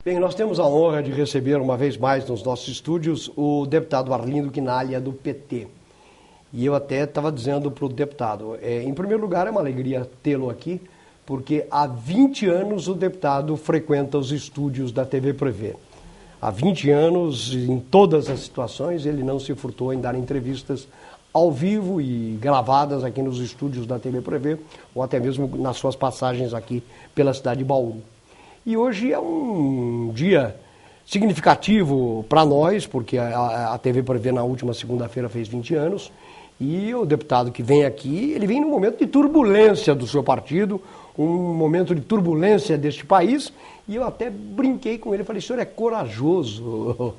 Bem, nós temos a honra de receber uma vez mais nos nossos estúdios o deputado Arlindo Quinalha, do PT. E eu até estava dizendo para o deputado, em primeiro lugar é uma alegria tê-lo aqui, porque há 20 anos o deputado frequenta os estúdios da TV Prevê. Há 20 anos, em todas as situações, ele não se furtou em dar entrevistas ao vivo e gravadas aqui nos estúdios da TV Prevê, ou até mesmo nas suas passagens aqui pela cidade de Bauru. E hoje é um dia significativo para nós, porque a TV Prevê na última segunda-feira fez 20 anos, e o deputado que vem aqui, ele vem num momento de turbulência do seu partido, um momento de turbulência deste país, e eu até brinquei com ele, falei, o senhor é corajoso,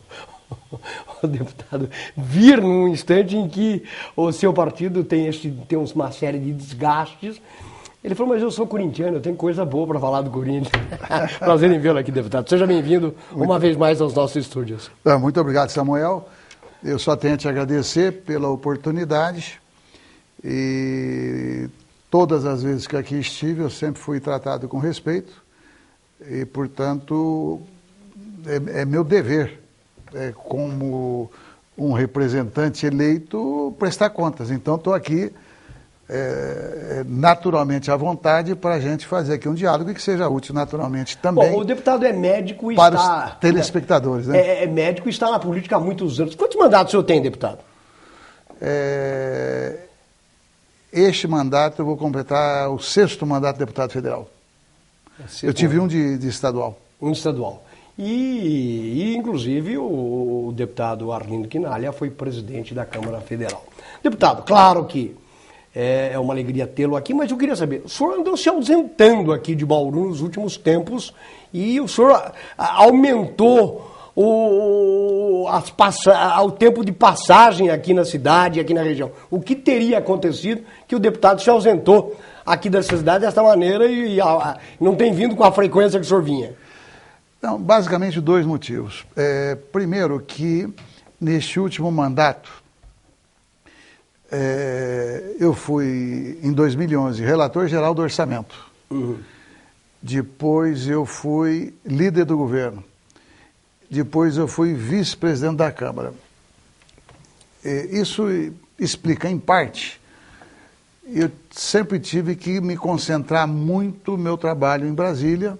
o deputado, vir num instante em que o seu partido tem uma série de desgastes. Ele falou, mas eu sou corintiano, eu tenho coisa boa para falar do Corinthians. Prazer em vê-lo aqui, deputado. Seja bem-vindo uma vez mais aos nossos estúdios. Muito obrigado, Samuel. Eu só tenho a te agradecer pela oportunidade e todas as vezes que aqui estive eu sempre fui tratado com respeito e, portanto, é meu dever, como um representante eleito, prestar contas. Então, estou aqui naturalmente à vontade para a gente fazer aqui um diálogo que seja útil naturalmente também. Bom, o deputado é médico e para está... os telespectadores, né? É médico e está na política há muitos anos. Quantos mandatos o senhor tem, deputado? Este mandato eu vou completar o 6º mandato de deputado federal. Eu tive um de estadual. Um estadual. E inclusive, o deputado Arlindo Quinalha foi presidente da Câmara Federal. Deputado, claro que é uma alegria tê-lo aqui, mas eu queria saber, o senhor andou se ausentando aqui de Bauru nos últimos tempos e o senhor aumentou o tempo de passagem aqui na cidade, aqui na região. O que teria acontecido que o deputado se ausentou aqui dessa cidade dessa maneira e não tem vindo com a frequência que o senhor vinha? Não, basicamente 2 motivos. Primeiro que neste último mandato, eu fui, em 2011, relator geral do orçamento. Uhum. Depois eu fui líder do governo. Depois eu fui vice-presidente da Câmara. Isso explica, em parte, eu sempre tive que me concentrar muito no meu trabalho em Brasília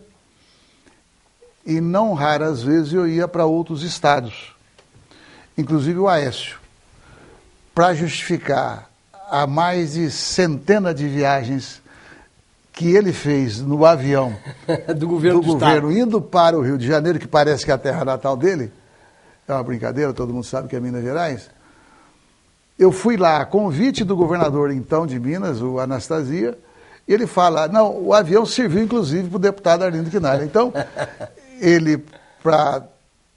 e não raras vezes eu ia para outros estados, inclusive o Aécio, para justificar a mais de centenas de viagens que ele fez no avião do governo indo para o Rio de Janeiro, que parece que é a terra natal dele, é uma brincadeira, todo mundo sabe que é Minas Gerais. Eu fui lá a convite do governador então de Minas, o Anastasia, e ele fala, não, o avião serviu inclusive para o deputado Arlindo Quinalha. Então, ele, para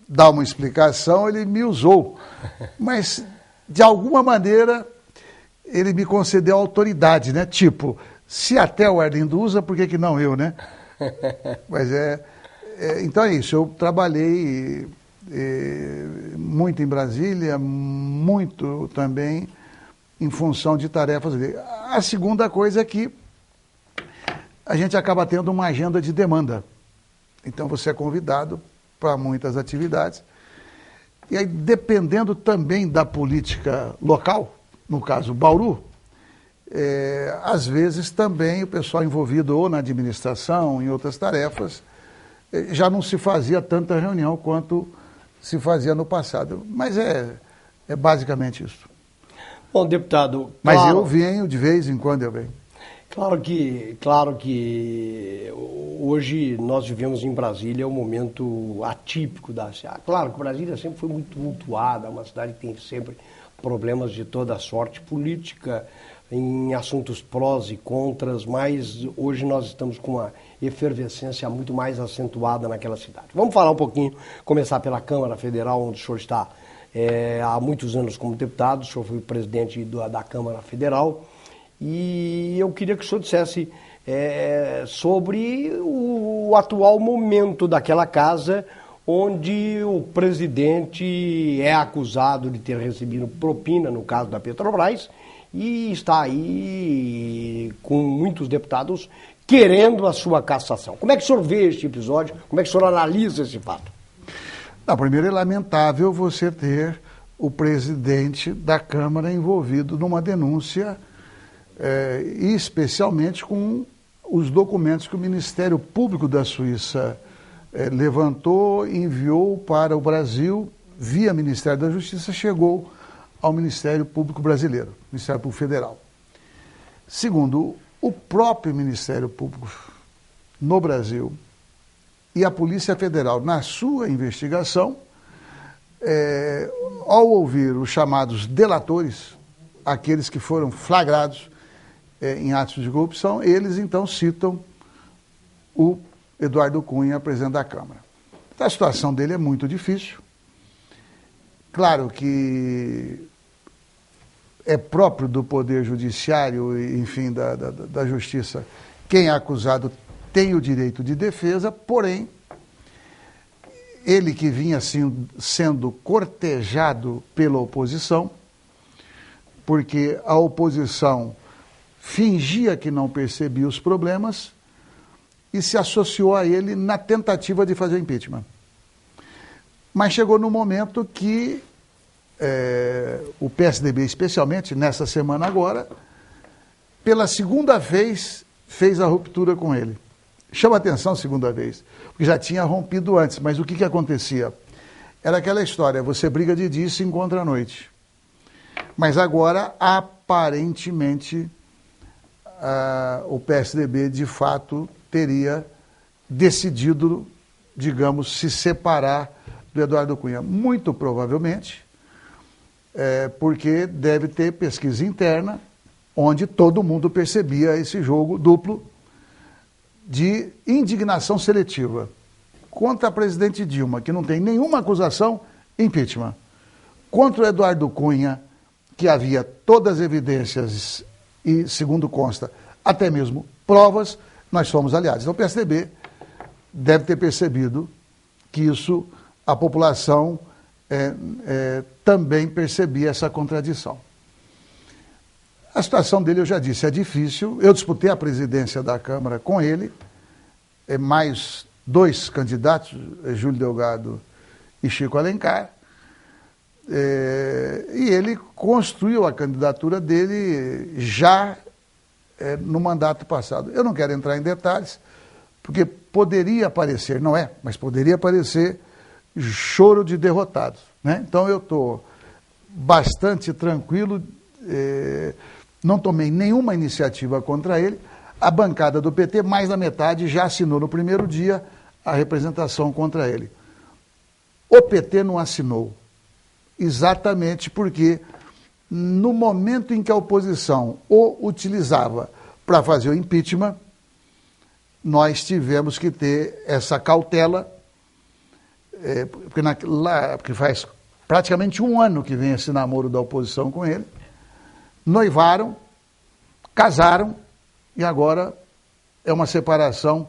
dar uma explicação, ele me usou, mas de alguma maneira ele me concedeu autoridade, né? Tipo, se até o Arlindo usa, por que não eu, né? Mas então é isso, eu trabalhei muito em Brasília, muito também em função de tarefas. A segunda coisa é que a gente acaba tendo uma agenda de demanda. Então você é convidado para muitas atividades. E aí, dependendo também da política local, no caso Bauru, às vezes também o pessoal envolvido ou na administração, em outras tarefas, já não se fazia tanta reunião quanto se fazia no passado. Mas é basicamente isso. Bom, deputado... Mas claro, eu venho, de vez em quando eu venho. Claro que hoje nós vivemos em Brasília um momento atípico da cidade. Claro que Brasília sempre foi muito tumultuada, uma cidade que tem sempre problemas de toda sorte, política, em assuntos prós e contras, mas hoje nós estamos com uma efervescência muito mais acentuada naquela cidade. Vamos falar um pouquinho, começar pela Câmara Federal, onde o senhor está há muitos anos como deputado, o senhor foi presidente da Câmara Federal, e eu queria que o senhor dissesse sobre o atual momento daquela casa, onde o presidente é acusado de ter recebido propina, no caso da Petrobras, e está aí com muitos deputados querendo a sua cassação. Como é que o senhor vê este episódio? Como é que o senhor analisa esse fato? Não, primeiro é lamentável você ter o presidente da Câmara envolvido numa denúncia, e especialmente com os documentos que o Ministério Público da Suíça levantou, enviou para o Brasil, via Ministério da Justiça, chegou ao Ministério Público Brasileiro, Ministério Público Federal. Segundo, o próprio Ministério Público no Brasil e a Polícia Federal, na sua investigação, ao ouvir os chamados delatores, aqueles que foram flagrados em atos de corrupção, eles então citam o Eduardo Cunha, presidente da Câmara. Então, a situação dele é muito difícil. Claro que é próprio do Poder Judiciário, enfim, da Justiça, quem é acusado tem o direito de defesa, porém, ele que vinha assim, sendo cortejado pela oposição, porque a oposição fingia que não percebia os problemas e se associou a ele na tentativa de fazer impeachment. Mas chegou no momento que o PSDB, especialmente nessa semana agora, pela segunda vez fez a ruptura com ele. Chama atenção, segunda vez, porque já tinha rompido antes, mas o que acontecia? Era aquela história, você briga de dia e se encontra à noite. Mas agora, aparentemente, o PSDB, de fato, teria decidido, digamos, se separar do Eduardo Cunha. Muito provavelmente, porque deve ter pesquisa interna, onde todo mundo percebia esse jogo duplo de indignação seletiva contra a presidente Dilma, que não tem nenhuma acusação, impeachment. Contra o Eduardo Cunha, que havia todas as evidências e, segundo consta, até mesmo provas, nós somos aliados. Então o PSDB deve ter percebido que isso, a população também percebia essa contradição. A situação dele, eu já disse, é difícil. Eu disputei a presidência da Câmara com ele, mais dois candidatos, Júlio Delgado e Chico Alencar, e ele construiu a candidatura dele já no mandato passado. Eu não quero entrar em detalhes, porque poderia parecer, não é, mas poderia parecer choro de derrotados, né? Então eu estou bastante tranquilo, não tomei nenhuma iniciativa contra ele. A bancada do PT, mais da metade, já assinou no primeiro dia a representação contra ele. O PT não assinou, exatamente porque no momento em que a oposição o utilizava para fazer o impeachment, nós tivemos que ter essa cautela, porque faz praticamente um ano que vem esse namoro da oposição com ele, noivaram, casaram, e agora é uma separação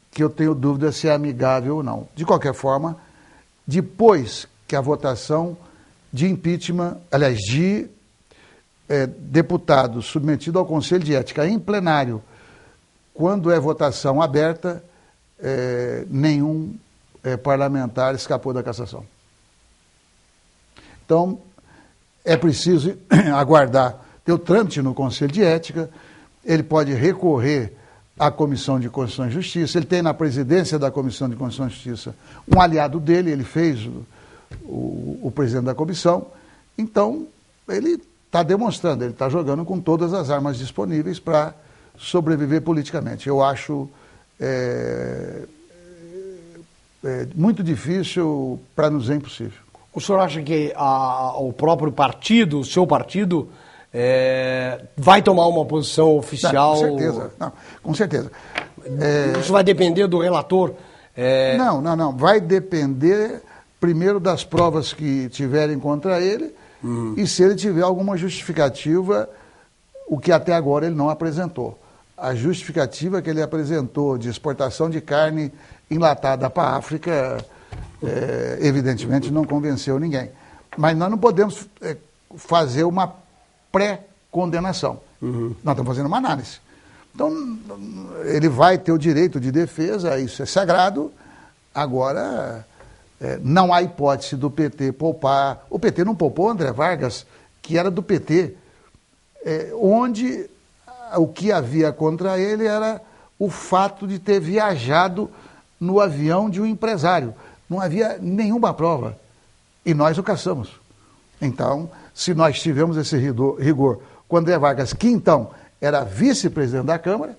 que eu tenho dúvida se é amigável ou não. De qualquer forma, depois que a votação de impeachment, aliás, de deputado submetido ao Conselho de Ética em plenário, quando é votação aberta, nenhum parlamentar escapou da cassação. Então, é preciso aguardar ter o trâmite no Conselho de Ética. Ele pode recorrer à Comissão de Constituição e Justiça. Ele tem na presidência da Comissão de Constituição e Justiça um aliado dele, ele fez o presidente da comissão. Então, ele está demonstrando, ele está jogando com todas as armas disponíveis para sobreviver politicamente. Eu acho muito difícil, para não dizer impossível. O senhor acha que o próprio partido, o seu partido, vai tomar uma posição oficial? Não, com certeza. Não, com certeza. Isso vai depender do relator? Não. Vai depender, primeiro, das provas que tiverem contra ele e se ele tiver alguma justificativa, o que até agora ele não apresentou. A justificativa que ele apresentou de exportação de carne enlatada para a África, evidentemente, não convenceu ninguém. Mas nós não podemos fazer uma pré-condenação. Nós estamos fazendo uma análise. Então, ele vai ter o direito de defesa, isso é sagrado. Agora, não há hipótese do PT poupar. O PT não poupou André Vargas, que era do PT, onde o que havia contra ele era o fato de ter viajado no avião de um empresário. Não havia nenhuma prova. E nós o caçamos. Então, se nós tivemos esse rigor com André Vargas, que então era vice-presidente da Câmara,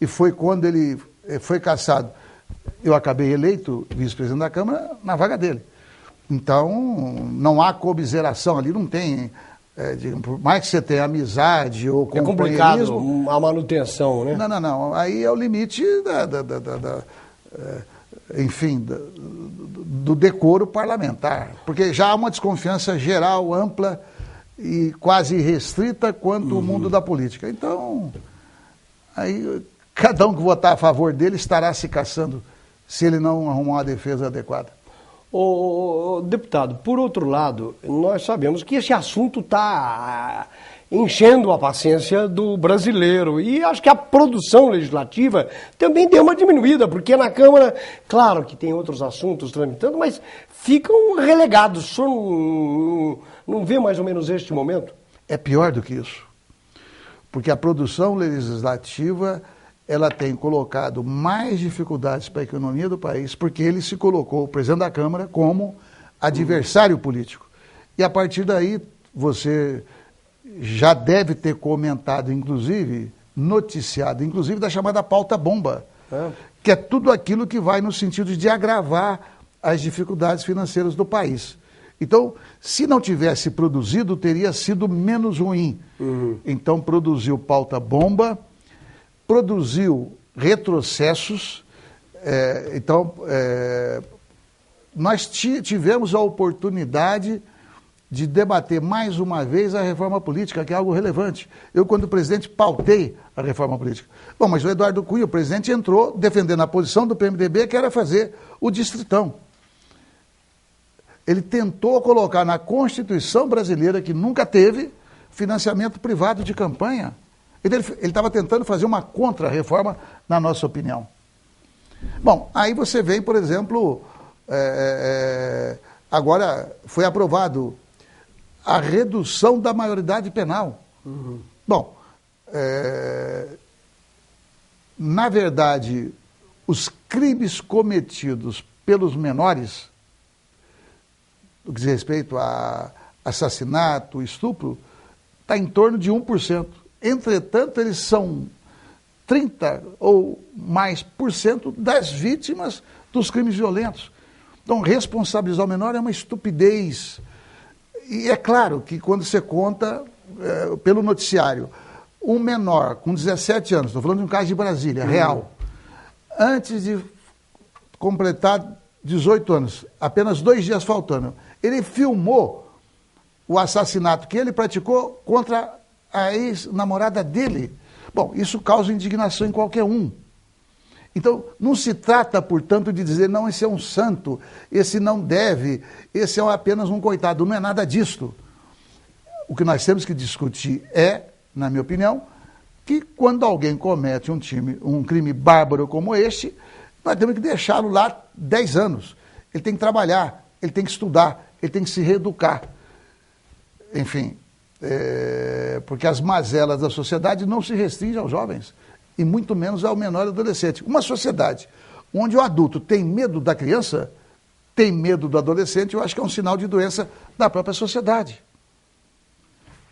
e foi quando ele foi cassado, eu acabei eleito vice-presidente da Câmara na vaga dele. Então, não há comiseração ali, não tem... por mais que você tenha amizade ou companheirismo... É complicado a manutenção, né? Não. Aí é o limite do decoro parlamentar. Porque já há uma desconfiança geral, ampla e quase restrita quanto o mundo da política. Então, aí cada um que votar a favor dele estará se caçando se ele não arrumar uma defesa adequada. Deputado, por outro lado, nós sabemos que esse assunto está enchendo a paciência do brasileiro e acho que a produção legislativa também deu uma diminuída, porque na Câmara, claro que tem outros assuntos tramitando, mas ficam relegados. O senhor não vê mais ou menos este momento? É pior do que isso, porque a produção legislativa ela tem colocado mais dificuldades para a economia do país, porque ele se colocou, o presidente da Câmara, como adversário político. E a partir daí, você já deve ter comentado, inclusive, noticiado, inclusive da chamada pauta bomba, que é tudo aquilo que vai no sentido de agravar as dificuldades financeiras do país. Então, se não tivesse produzido, teria sido menos ruim. Então, produziu pauta bomba, produziu retrocessos, nós tivemos a oportunidade de debater mais uma vez a reforma política, que é algo relevante. Eu, quando presidente, pautei a reforma política. Bom, mas o Eduardo Cunha, o presidente, entrou defendendo a posição do PMDB, que era fazer o distritão. Ele tentou colocar na Constituição brasileira, que nunca teve, financiamento privado de campanha. Ele estava tentando fazer uma contra-reforma, na nossa opinião. Bom, aí você vem, por exemplo, agora foi aprovado a redução da maioridade penal. Bom, na verdade, os crimes cometidos pelos menores, no que diz respeito a assassinato, estupro, está em torno de 1%. Entretanto, eles são 30% ou mais por cento das vítimas dos crimes violentos. Então, responsabilizar o menor é uma estupidez. E é claro que quando você conta pelo noticiário, um menor com 17 anos, estou falando de um caso de Brasília, real, antes de completar 18 anos, apenas 2 dias faltando, ele filmou o assassinato que ele praticou contra a ex-namorada dele. Bom, isso causa indignação em qualquer um. Então, não se trata, portanto, de dizer, não, esse é um santo, esse não deve, esse é apenas um coitado. Não é nada disto. O que nós temos que discutir é, na minha opinião, que quando alguém comete um crime bárbaro como este, nós temos que deixá-lo lá 10 anos. Ele tem que trabalhar, ele tem que estudar, ele tem que se reeducar. Enfim, porque as mazelas da sociedade não se restringem aos jovens, e muito menos ao menor adolescente. Uma sociedade onde o adulto tem medo da criança, tem medo do adolescente, eu acho que é um sinal de doença da própria sociedade.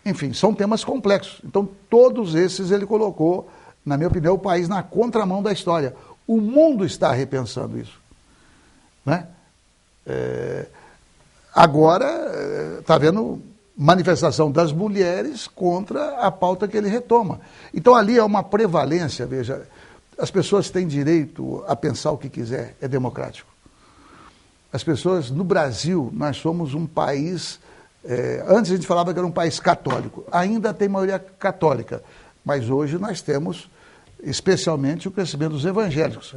Enfim, são temas complexos. Então, todos esses ele colocou, na minha opinião, o país na contramão da história. O mundo está repensando isso. Né? Agora, está vendo manifestação das mulheres contra a pauta que ele retoma. Então, ali é uma prevalência, veja, as pessoas têm direito a pensar o que quiser, é democrático. As pessoas, no Brasil, nós somos um país, antes a gente falava que era um país católico, ainda tem maioria católica, mas hoje nós temos, especialmente, o crescimento dos evangélicos.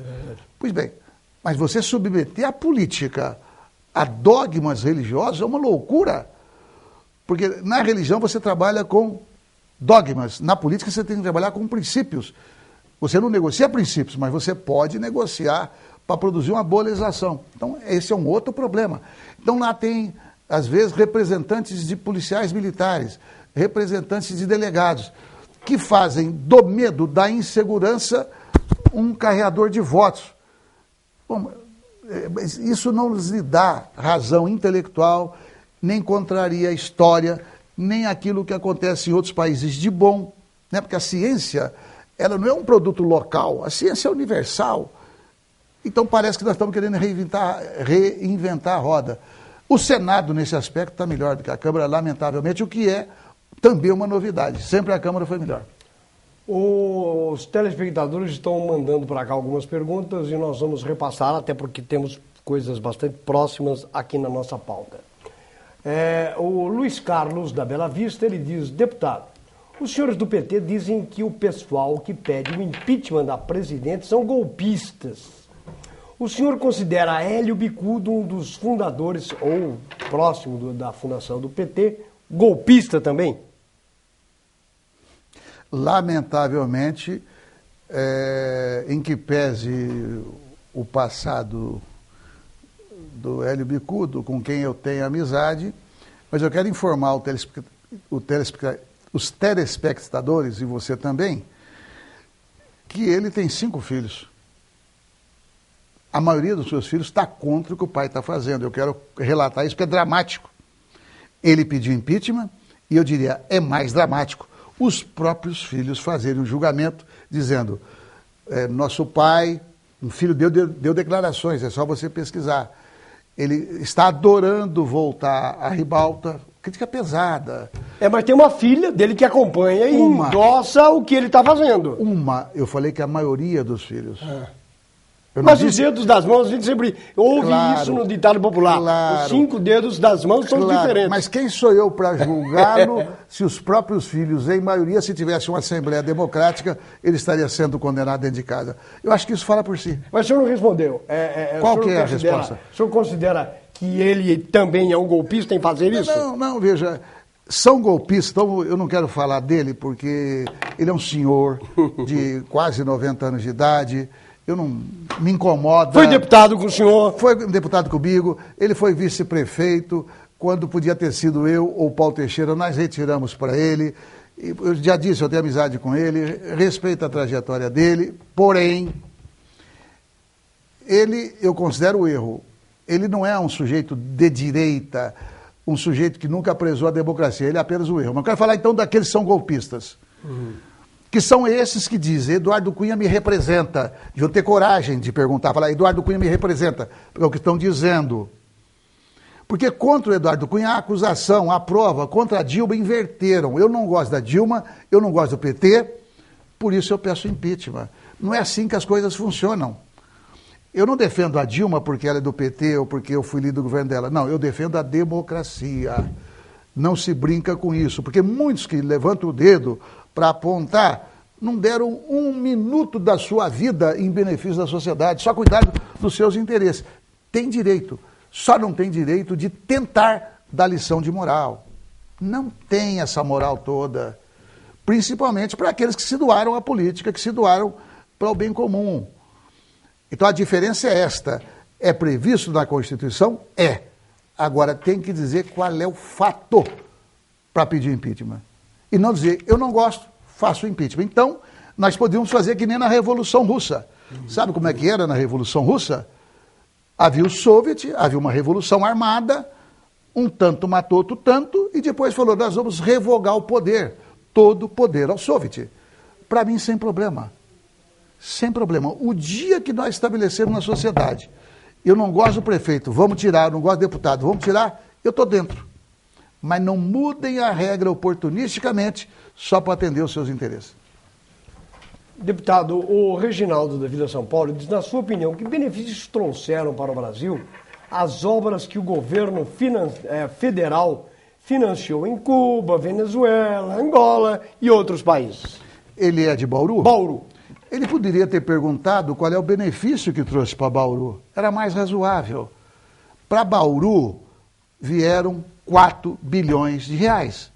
Pois bem, mas você submeter a política a dogmas religiosos é uma loucura, porque na religião você trabalha com dogmas. Na política você tem que trabalhar com princípios. Você não negocia princípios, mas você pode negociar para produzir uma boa legislação. Então, esse é um outro problema. Então, lá tem, às vezes, representantes de policiais militares, representantes de delegados, que fazem do medo, da insegurança, um carreador de votos. Bom, isso não lhe dá razão intelectual, nem contraria a história, nem aquilo que acontece em outros países de bom, né? Porque a ciência, ela não é um produto local, a ciência é universal. Então parece que nós estamos querendo reinventar a roda. O Senado, nesse aspecto, está melhor do que a Câmara, lamentavelmente, o que é também uma novidade. Sempre a Câmara foi melhor. Os telespectadores estão mandando para cá algumas perguntas e nós vamos repassar, até porque temos coisas bastante próximas aqui na nossa pauta. O Luiz Carlos da Bela Vista, ele diz: deputado, os senhores do PT dizem que o pessoal que pede o impeachment da presidente são golpistas. O senhor considera Hélio Bicudo, um dos fundadores ou próximo da fundação do PT, golpista também? Lamentavelmente, em que pese o passado do Hélio Bicudo, com quem eu tenho amizade, mas eu quero informar os telespectadores, e você também, que ele tem 5 filhos. A maioria dos seus filhos está contra o que o pai está fazendo. Eu quero relatar isso porque é dramático. Ele pediu impeachment e eu diria, é mais dramático os próprios filhos fazerem um julgamento dizendo, nosso pai, um filho deu declarações, é só você pesquisar. Ele está adorando voltar à ribalta, crítica pesada. Mas tem uma filha dele que acompanha e endossa o que ele está fazendo. Eu falei que a maioria dos filhos. Mas os dedos das mãos, a gente sempre ouve isso no ditado popular. Os 5 dedos das mãos são diferentes. Mas quem sou eu para julgá-lo se os próprios filhos, em maioria, se tivesse uma Assembleia Democrática, ele estaria sendo condenado dentro de casa? Eu acho que isso fala por si. Mas o senhor não respondeu. Qual que é a resposta? O senhor considera que ele também é um golpista em fazer isso? Não, veja, são golpistas, então eu não quero falar dele porque ele é um senhor de quase 90 anos de idade. Eu não me incomoda. Foi deputado com o senhor? Foi deputado comigo, ele foi vice-prefeito, quando podia ter sido eu ou Paulo Teixeira, nós retiramos para ele. Eu já disse, eu tenho amizade com ele, respeito a trajetória dele, porém, eu considero o erro. Ele não é um sujeito de direita, um sujeito que nunca prezou a democracia, ele é apenas o erro. Mas eu quero falar então daqueles que são golpistas. Que são esses que dizem, Eduardo Cunha me representa. Deviam ter coragem de perguntar, falar, Eduardo Cunha me representa, porque é o que estão dizendo. Porque contra o Eduardo Cunha a acusação, a prova, contra a Dilma inverteram. Eu não gosto da Dilma, eu não gosto do PT, por isso eu peço impeachment. Não é assim que as coisas funcionam. Eu não defendo a Dilma porque ela é do PT ou porque eu fui líder do governo dela. Não, eu defendo a democracia. Não se brinca com isso, porque muitos que levantam o dedo para apontar, não deram 1 minuto da sua vida em benefício da sociedade, só cuidaram dos seus interesses. Tem direito, só não tem direito de tentar dar lição de moral. Não tem essa moral toda, principalmente para aqueles que se doaram à política, que se doaram para o bem comum. Então a diferença é esta, é previsto na Constituição? É. Agora tem que dizer qual é o fato para pedir impeachment. E não dizer, eu não gosto, faço impeachment. Então, nós podíamos fazer que nem na Revolução Russa. Sabe como é que era na Revolução Russa? Havia o Soviet, havia uma revolução armada, um tanto matou outro tanto, e depois falou, nós vamos revogar o poder, todo o poder ao Soviet. Para mim, sem problema. Sem problema. O dia que nós estabelecemos na sociedade, eu não gosto do prefeito, vamos tirar, eu não gosto do deputado, vamos tirar, eu estou dentro. Mas não mudem a regra oportunisticamente só para atender os seus interesses. Deputado, o Reginaldo da Vila São Paulo diz, na sua opinião, que benefícios trouxeram para o Brasil as obras que o governo federal financiou em Cuba, Venezuela, Angola e outros países? Ele é de Bauru? Bauru. Ele poderia ter perguntado qual é o benefício que trouxe para Bauru. Era mais razoável. Para Bauru vieram 4 bilhões de reais.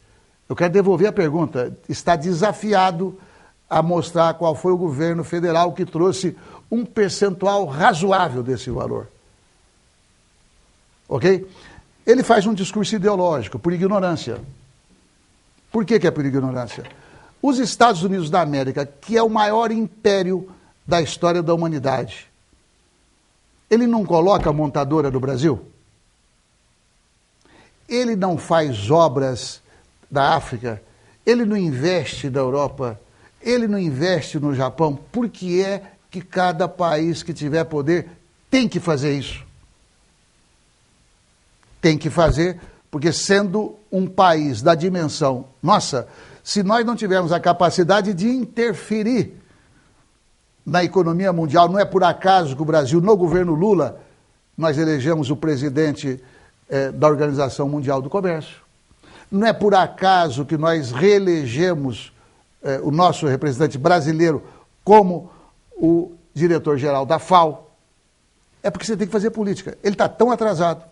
Eu quero devolver a pergunta. Está desafiado a mostrar qual foi o governo federal que trouxe um percentual razoável desse valor. Ok? Ele faz um discurso ideológico, por ignorância. Por que é por ignorância? Os Estados Unidos da América, que é o maior império da história da humanidade, ele não coloca a montadora do Brasil? Ele não faz obras da África? Ele não investe na Europa? Ele não investe no Japão? Por que é que cada país que tiver poder tem que fazer isso? Tem que fazer, porque sendo um país da dimensão nossa, se nós não tivermos a capacidade de interferir na economia mundial, não é por acaso que o Brasil, no governo Lula, nós elegemos o presidente da Organização Mundial do Comércio. Não é por acaso que nós reelegemos o nosso representante brasileiro como o diretor-geral da FAO. É porque você tem que fazer política. Ele está tão atrasado,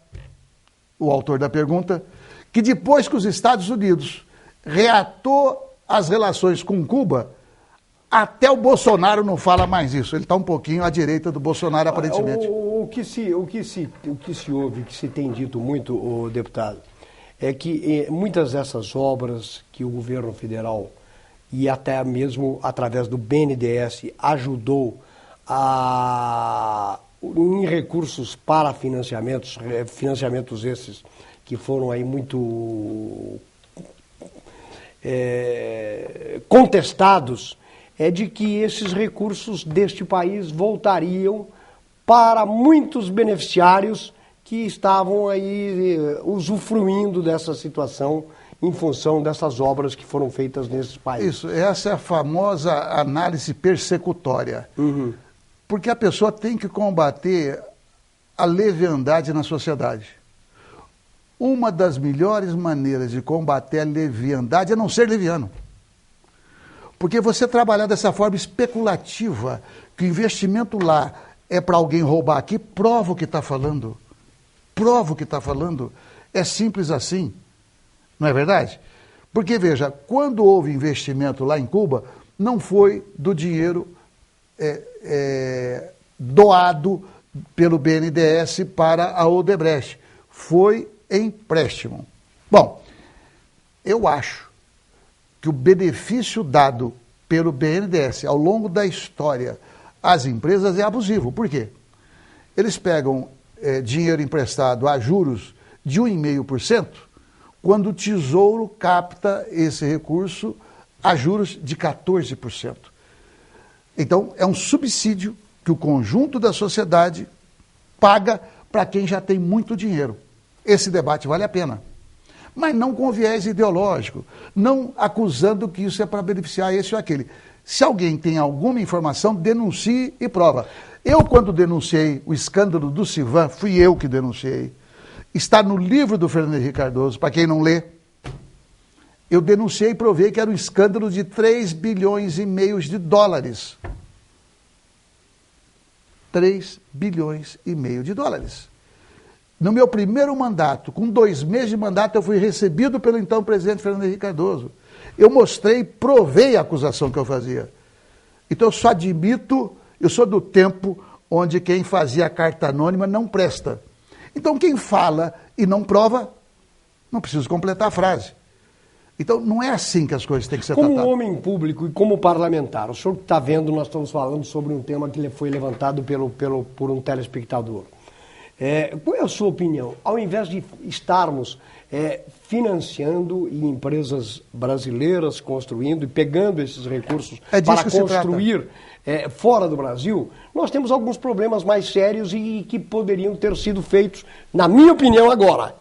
o autor da pergunta, que depois que os Estados Unidos reatou as relações com Cuba, até o Bolsonaro não fala mais isso. Ele está um pouquinho à direita do Bolsonaro, aparentemente. O que se ouve, que se tem dito muito, o deputado, é que muitas dessas obras que o governo federal e até mesmo através do BNDES ajudou em recursos para financiamentos esses que foram aí muito contestados, é de que esses recursos deste país voltariam para muitos beneficiários que estavam aí usufruindo dessa situação em função dessas obras que foram feitas nesse país. Isso, essa é a famosa análise persecutória. Uhum. Porque a pessoa tem que combater a leviandade na sociedade. Uma das melhores maneiras de combater a leviandade é não ser leviano. Porque você trabalhar dessa forma especulativa, que o investimento lá é para alguém roubar aqui, prova o que está falando. Prova o que está falando. É simples assim. Não é verdade? Porque, veja, quando houve investimento lá em Cuba, não foi do dinheiro doado pelo BNDES para a Odebrecht. Foi empréstimo. Bom, eu acho que o benefício dado pelo BNDES ao longo da história às empresas é abusivo. Por quê? Eles pegam dinheiro emprestado a juros de 1,5%, quando o Tesouro capta esse recurso a juros de 14%. Então, é um subsídio que o conjunto da sociedade paga para quem já tem muito dinheiro. Esse debate vale a pena. Mas não com viés ideológico, não acusando que isso é para beneficiar esse ou aquele. Se alguém tem alguma informação, denuncie e prova. Eu, quando denunciei o escândalo do Civan, fui eu que denunciei. Está no livro do Fernando Henrique Cardoso, para quem não lê. Eu denunciei e provei que era um escândalo de 3,5 bilhões de dólares. 3,5 bilhões de dólares. No meu primeiro mandato, com 2 meses de mandato, eu fui recebido pelo então presidente Fernando Henrique Cardoso. Eu mostrei, provei a acusação que eu fazia. Então eu só admito, eu sou do tempo onde quem fazia carta anônima não presta. Então quem fala e não prova, não precisa completar a frase. Então não é assim que as coisas têm que ser tratadas. Como homem público e como parlamentar, o senhor que está vendo, nós estamos falando sobre um tema que foi levantado por um telespectador. Qual é a sua opinião? Ao invés de estarmos financiando e empresas brasileiras construindo e pegando esses recursos para construir fora do Brasil, nós temos alguns problemas mais sérios e que poderiam ter sido feitos, na minha opinião agora,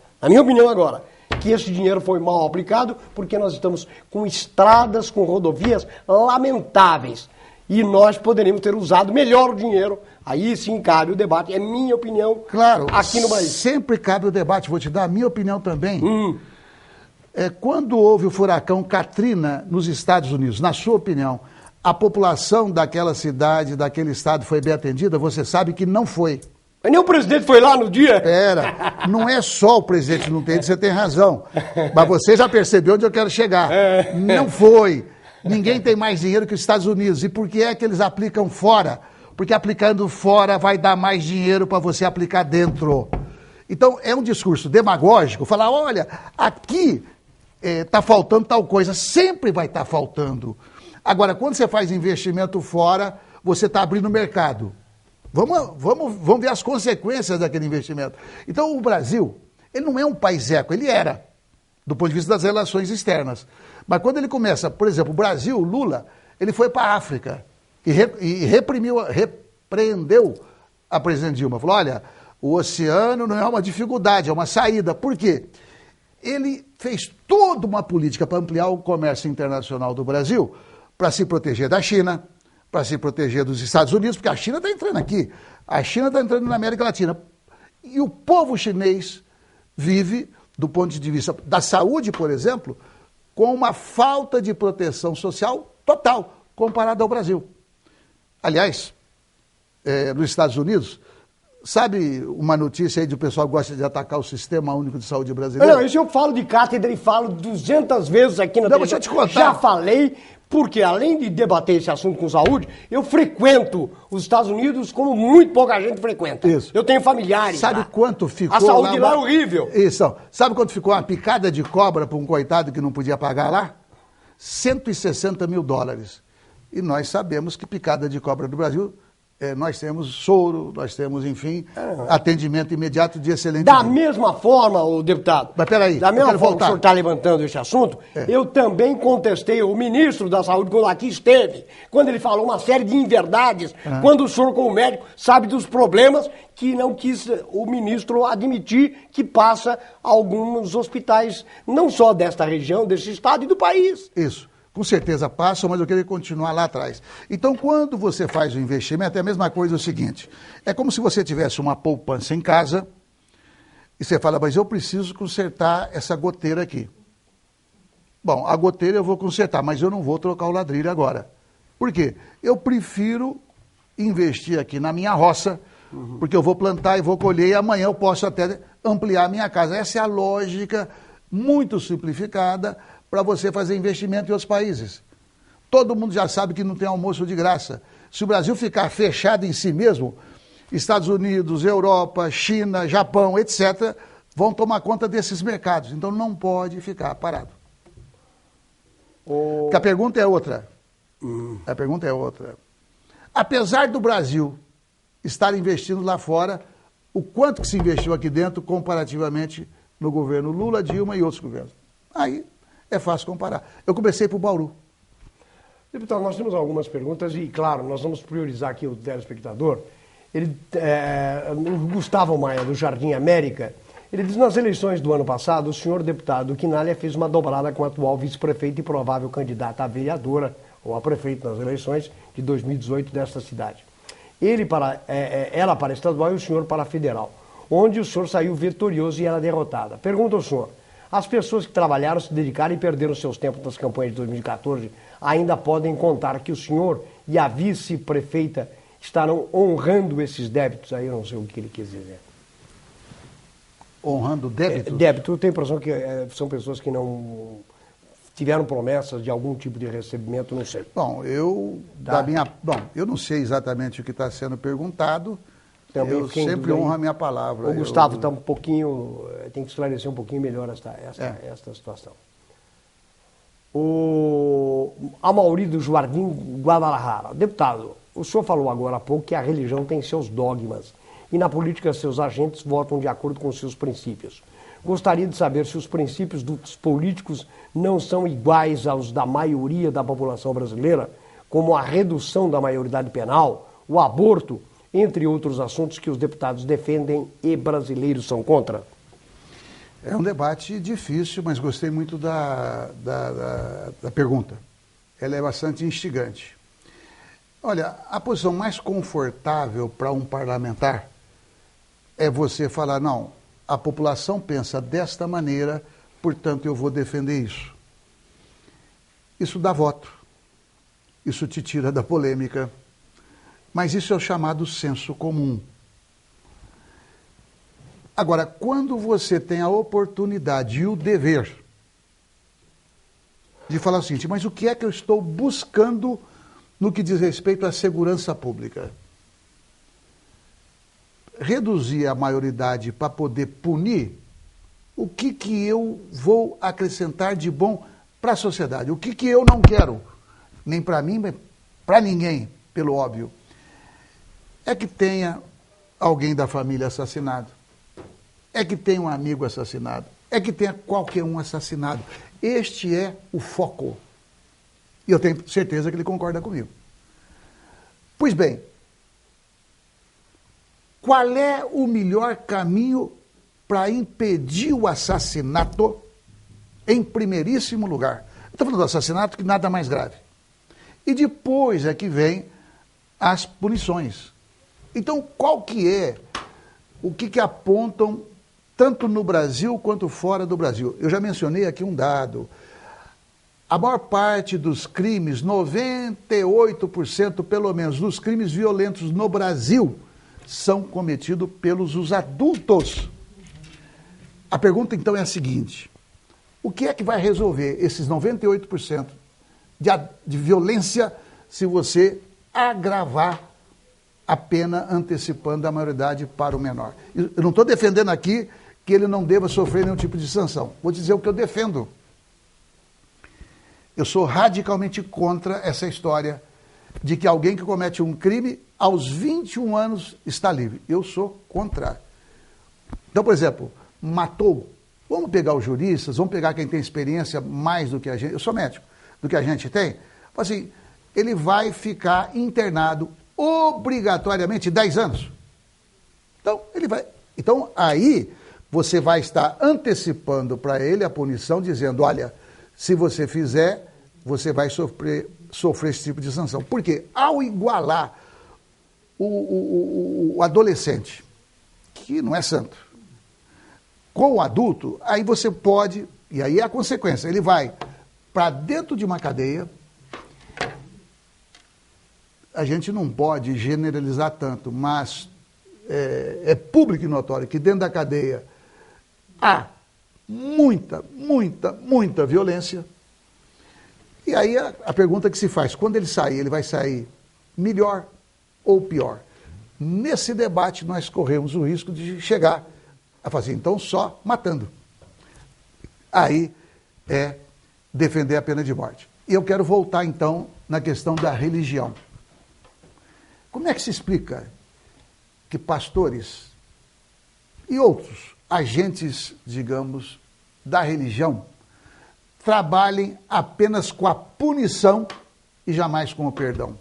que esse dinheiro foi mal aplicado porque nós estamos com estradas, com rodovias lamentáveis. E nós poderíamos ter usado melhor o dinheiro. Aí sim cabe o debate, é minha opinião. Claro, aqui no país. Sempre cabe o debate, vou te dar a minha opinião também. Quando houve o furacão Katrina nos Estados Unidos, na sua opinião, a população daquela cidade, daquele estado foi bem atendida? Você sabe que não foi. Mas nem o presidente foi lá no dia. Não é só o presidente não tem, você tem razão. Mas você já percebeu onde eu quero chegar. Não foi. Ninguém tem mais dinheiro que os Estados Unidos. E por que é que eles aplicam fora? Porque aplicando fora vai dar mais dinheiro para você aplicar dentro. Então, é um discurso demagógico, falar, olha, aqui está faltando tal coisa, sempre vai estar faltando. Agora, quando você faz investimento fora, você está abrindo mercado. Vamos ver as consequências daquele investimento. Então, o Brasil, ele não é um país eco, ele era, do ponto de vista das relações externas. Mas quando ele começa, por exemplo, o Brasil, o Lula, ele foi para a África e repreendeu a presidente Dilma. Falou, olha, o oceano não é uma dificuldade, é uma saída. Por quê? Ele fez toda uma política para ampliar o comércio internacional do Brasil, para se proteger da China, para se proteger dos Estados Unidos, porque a China está entrando aqui, a China está entrando na América Latina. E o povo chinês vive, do ponto de vista da saúde, por exemplo, com uma falta de proteção social total, comparada ao Brasil. Aliás, nos Estados Unidos, sabe uma notícia aí de o pessoal que gosta de atacar o Sistema Único de Saúde brasileiro? Não, isso eu falo de cátedra e falo 200 vezes aqui na televisão. Deixa eu te contar. Já falei, porque além de debater esse assunto com saúde, eu frequento os Estados Unidos como muito pouca gente frequenta. Isso. Eu tenho familiares. Sabe lá. Quanto ficou a saúde lá é horrível. Isso. Sabe quanto ficou uma picada de cobra para um coitado que não podia pagar lá? 160 mil dólares. E nós sabemos que picada de cobra do Brasil, nós temos soro, nós temos, enfim, atendimento imediato de excelente Da nível. mesma forma, o deputado, mas peraí, da mesma forma que o senhor está levantando esse assunto, eu também contestei o ministro da Saúde quando aqui esteve, quando ele falou uma série de inverdades, quando o senhor, como médico, sabe dos problemas que não quis o ministro admitir que passa alguns hospitais, não só desta região, desse estado e do país. Isso. Com certeza passam, mas eu queria continuar lá atrás. Então, quando você faz o investimento, é a mesma coisa o seguinte, é como se você tivesse uma poupança em casa e você fala, mas eu preciso consertar essa goteira aqui. Bom, a goteira eu vou consertar, mas eu não vou trocar o ladrilho agora. Por quê? Eu prefiro investir aqui na minha roça, porque eu vou plantar e vou colher e amanhã eu posso até ampliar a minha casa. Essa é a lógica muito simplificada para você fazer investimento em outros países. Todo mundo já sabe que não tem almoço de graça. Se o Brasil ficar fechado em si mesmo, Estados Unidos, Europa, China, Japão, etc., vão tomar conta desses mercados. Então não pode ficar parado. Porque a pergunta é outra. A pergunta é outra. Apesar do Brasil estar investindo lá fora, o quanto que se investiu aqui dentro comparativamente no governo Lula, Dilma e outros governos? Aí é fácil comparar. Eu comecei por Bauru. Deputado, nós temos algumas perguntas e, claro, nós vamos priorizar aqui o telespectador. O Gustavo Maia, do Jardim América, ele diz, nas eleições do ano passado, o senhor deputado Quinalha fez uma dobrada com o atual vice-prefeito e provável candidata a vereadora ou a prefeito nas eleições de 2018 desta cidade. Ela para estadual e o senhor para federal, onde o senhor saiu vitorioso e era derrotada. Pergunta ao senhor, as pessoas que trabalharam, se dedicaram e perderam seus tempos nas campanhas de 2014 ainda podem contar que o senhor e a vice-prefeita estarão honrando esses débitos? Aí eu não sei o que ele quis dizer. Honrando débitos? Débito, eu tenho a impressão que são pessoas que não tiveram promessas de algum tipo de recebimento, não sei. Bom, eu não sei exatamente o que está sendo perguntado. Também eu sempre honro a minha palavra. O Gustavo está um pouquinho, tem que esclarecer um pouquinho melhor esta situação. O Amauri do Jardim Guadalajara. Deputado, o senhor falou agora há pouco que a religião tem seus dogmas e na política seus agentes votam de acordo com seus princípios. Gostaria de saber se os princípios dos políticos não são iguais aos da maioria da população brasileira, como a redução da maioridade penal, o aborto, entre outros assuntos que os deputados defendem e brasileiros são contra? É um debate difícil, mas gostei muito da pergunta. Ela é bastante instigante. Olha, a posição mais confortável para um parlamentar é você falar, não, a população pensa desta maneira, portanto eu vou defender isso. Isso dá voto, isso te tira da polêmica, mas isso é o chamado senso comum. Agora, quando você tem a oportunidade e o dever de falar o seguinte, mas o que é que eu estou buscando no que diz respeito à segurança pública? Reduzir a maioridade para poder punir, o que eu vou acrescentar de bom para a sociedade? O que eu não quero, nem para mim, nem para ninguém, pelo óbvio, é que tenha alguém da família assassinado, é que tenha um amigo assassinado, é que tenha qualquer um assassinado. Este é o foco. E eu tenho certeza que ele concorda comigo. Pois bem, qual é o melhor caminho para impedir o assassinato em primeiríssimo lugar? Eu estou falando do assassinato, que nada mais grave. E depois é que vem as punições. Então, qual que é o que apontam tanto no Brasil quanto fora do Brasil? Eu já mencionei aqui um dado. A maior parte dos crimes, 98% pelo menos, dos crimes violentos no Brasil, são cometidos pelos os adultos. A pergunta então é a seguinte: o que é que vai resolver esses 98% de violência se você agravar a pena antecipando a maioridade para o menor? Eu não estou defendendo aqui que ele não deva sofrer nenhum tipo de sanção. Vou dizer o que eu defendo. Eu sou radicalmente contra essa história de que alguém que comete um crime aos 21 anos está livre. Eu sou contra. Então, por exemplo, matou. Vamos pegar os juristas, vamos pegar quem tem experiência mais do que a gente. Eu sou médico, do que a gente tem. Assim, ele vai ficar internado obrigatoriamente 10 anos. Então, ele vai. Então, aí você vai estar antecipando para ele a punição, dizendo, olha, se você fizer, você vai sofrer esse tipo de sanção. Porque ao igualar o adolescente, que não é santo, com o adulto, aí você pode, e aí é a consequência, ele vai para dentro de uma cadeia. A gente não pode generalizar tanto, mas é público e notório que dentro da cadeia há muita violência. E aí a pergunta que se faz, quando ele sair, ele vai sair melhor ou pior? Nesse debate nós corremos o risco de chegar a fazer, então, só matando. Aí é defender a pena de morte. E eu quero voltar, então, na questão da religião. Como é que se explica que pastores e outros agentes, digamos, da religião trabalhem apenas com a punição e jamais com o perdão?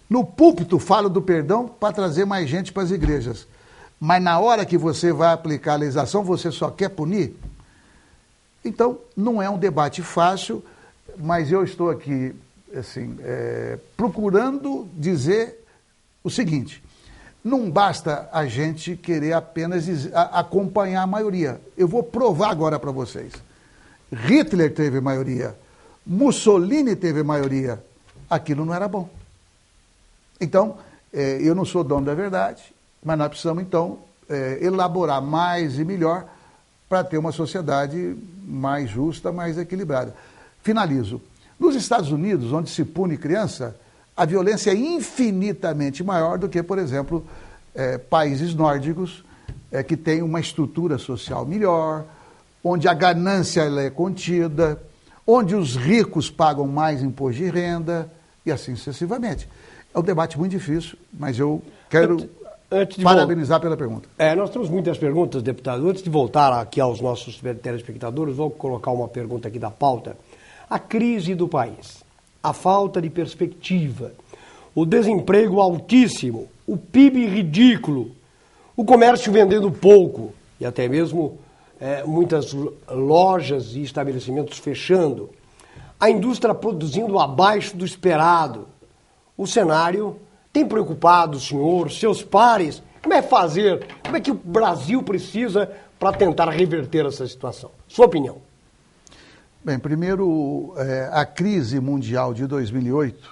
No púlpito falo do perdão para trazer mais gente para as igrejas, mas na hora que você vai aplicar a legislação, você só quer punir? Então, não é um debate fácil, mas eu estou aqui, assim, procurando dizer o seguinte: não basta a gente querer apenas acompanhar a maioria. Eu vou provar agora para vocês. Hitler teve maioria, Mussolini teve maioria, aquilo não era bom. Então, eu não sou dono da verdade, mas nós precisamos, então, elaborar mais e melhor para ter uma sociedade mais justa, mais equilibrada. Finalizo. Nos Estados Unidos, onde se pune criança, a violência é infinitamente maior do que, por exemplo, países nórdicos, que têm uma estrutura social melhor, onde a ganância ela é contida, onde os ricos pagam mais imposto de renda, e assim sucessivamente. É um debate muito difícil, mas eu quero parabenizar pela pergunta. Nós temos muitas perguntas, deputado. Antes de voltar aqui aos nossos telespectadores, vou colocar uma pergunta aqui da pauta. A crise do país, a falta de perspectiva, o desemprego altíssimo, o PIB ridículo, o comércio vendendo pouco e até mesmo muitas lojas e estabelecimentos fechando, a indústria produzindo abaixo do esperado. O cenário tem preocupado o senhor, seus pares? Como é fazer? Como é que o Brasil precisa para tentar reverter essa situação? Sua opinião. Bem, primeiro, a crise mundial de 2008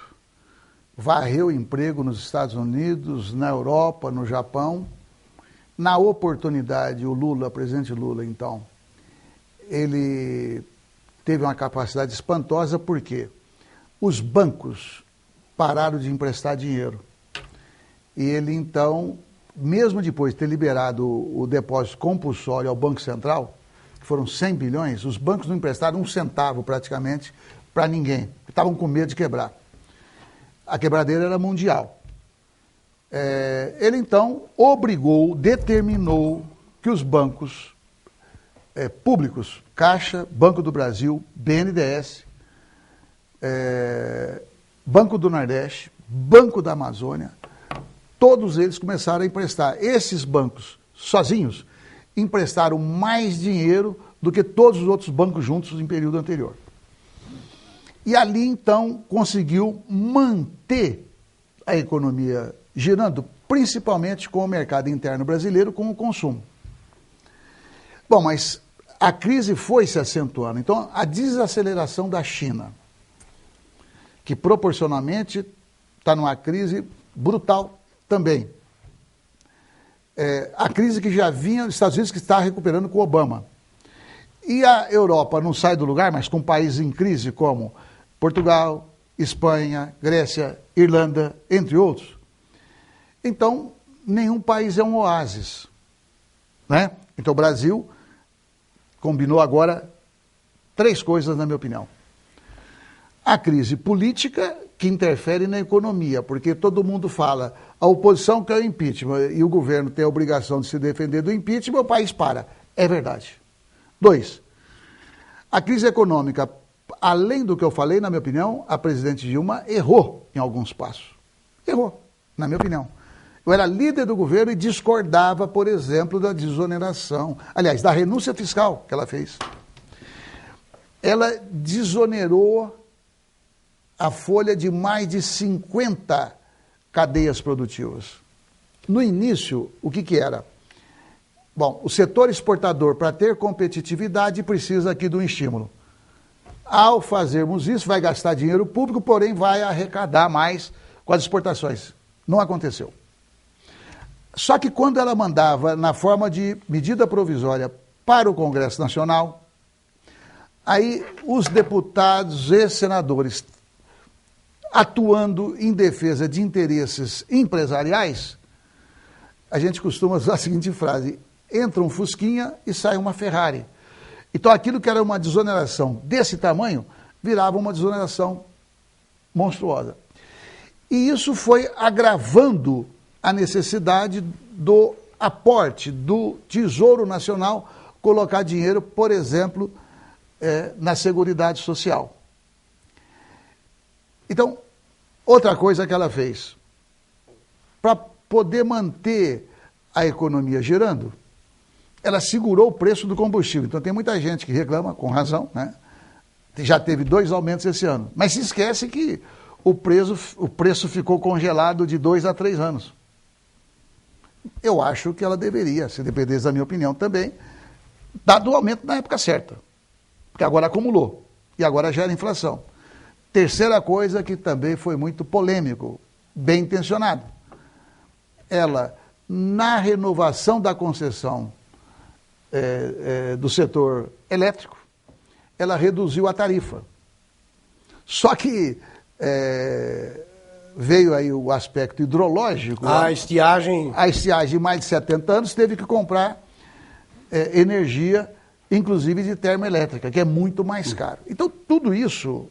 varreu emprego nos Estados Unidos, na Europa, no Japão, Na oportunidade, o presidente Lula, então, ele teve uma capacidade espantosa porque os bancos pararam de emprestar dinheiro. E ele, então, mesmo depois de ter liberado o depósito compulsório ao Banco Central, que foram 100 bilhões, os bancos não emprestaram um centavo praticamente para ninguém, estavam com medo de quebrar. A quebradeira era mundial. Ele, então, determinou que os bancos públicos, Caixa, Banco do Brasil, BNDES, Banco do Nordeste, Banco da Amazônia, todos eles começaram a emprestar. Esses bancos, sozinhos, emprestaram mais dinheiro do que todos os outros bancos juntos em período anterior. E ali, então, conseguiu manter a economia girando, principalmente com o mercado interno brasileiro, com o consumo. Bom, mas a crise foi se acentuando. Então, a desaceleração da China, que proporcionalmente está numa crise brutal também. A crise que já vinha, os Estados Unidos que está recuperando com o Obama. E a Europa não sai do lugar, mas com países em crise como Portugal, Espanha, Grécia, Irlanda, entre outros. Então, nenhum país é um oásis, né? Então, o Brasil combinou agora 3 coisas, na minha opinião. A crise política, que interfere na economia, porque todo mundo fala, a oposição quer o impeachment e o governo tem a obrigação de se defender do impeachment, o país para. É verdade. 2, a crise econômica, além do que eu falei, na minha opinião, a presidente Dilma errou em alguns passos. Errou, na minha opinião. Eu era líder do governo e discordava, por exemplo, da desoneração, aliás, da renúncia fiscal que ela fez. Ela desonerou a folha de mais de 50 cadeias produtivas. No início, o que era? Bom, o setor exportador, para ter competitividade, precisa aqui de um estímulo. Ao fazermos isso, vai gastar dinheiro público, porém vai arrecadar mais com as exportações. Não aconteceu. Só que quando ela mandava na forma de medida provisória para o Congresso Nacional, aí os deputados e senadores, atuando em defesa de interesses empresariais, a gente costuma usar a seguinte frase: entra um Fusquinha e sai uma Ferrari. Então aquilo que era uma desoneração desse tamanho, virava uma desoneração monstruosa. E isso foi agravando a necessidade do aporte do Tesouro Nacional colocar dinheiro, por exemplo, na Seguridade Social. Então, outra coisa que ela fez, para poder manter a economia girando, ela segurou o preço do combustível. Então tem muita gente que reclama, com razão, né? Já teve 2 aumentos esse ano. Mas se esquece que o preço ficou congelado de 2 a 3 anos. Eu acho que ela deveria, se dependesse da minha opinião também, dado o aumento na época certa. Porque agora acumulou. E agora gera inflação. Terceira coisa que também foi muito polêmico, bem intencionado. Ela, na renovação da concessão do setor elétrico, ela reduziu a tarifa. Só que veio aí o aspecto hidrológico. A estiagem de mais de 70 anos teve que comprar energia, inclusive de termoelétrica, que é muito mais caro. Então, tudo isso,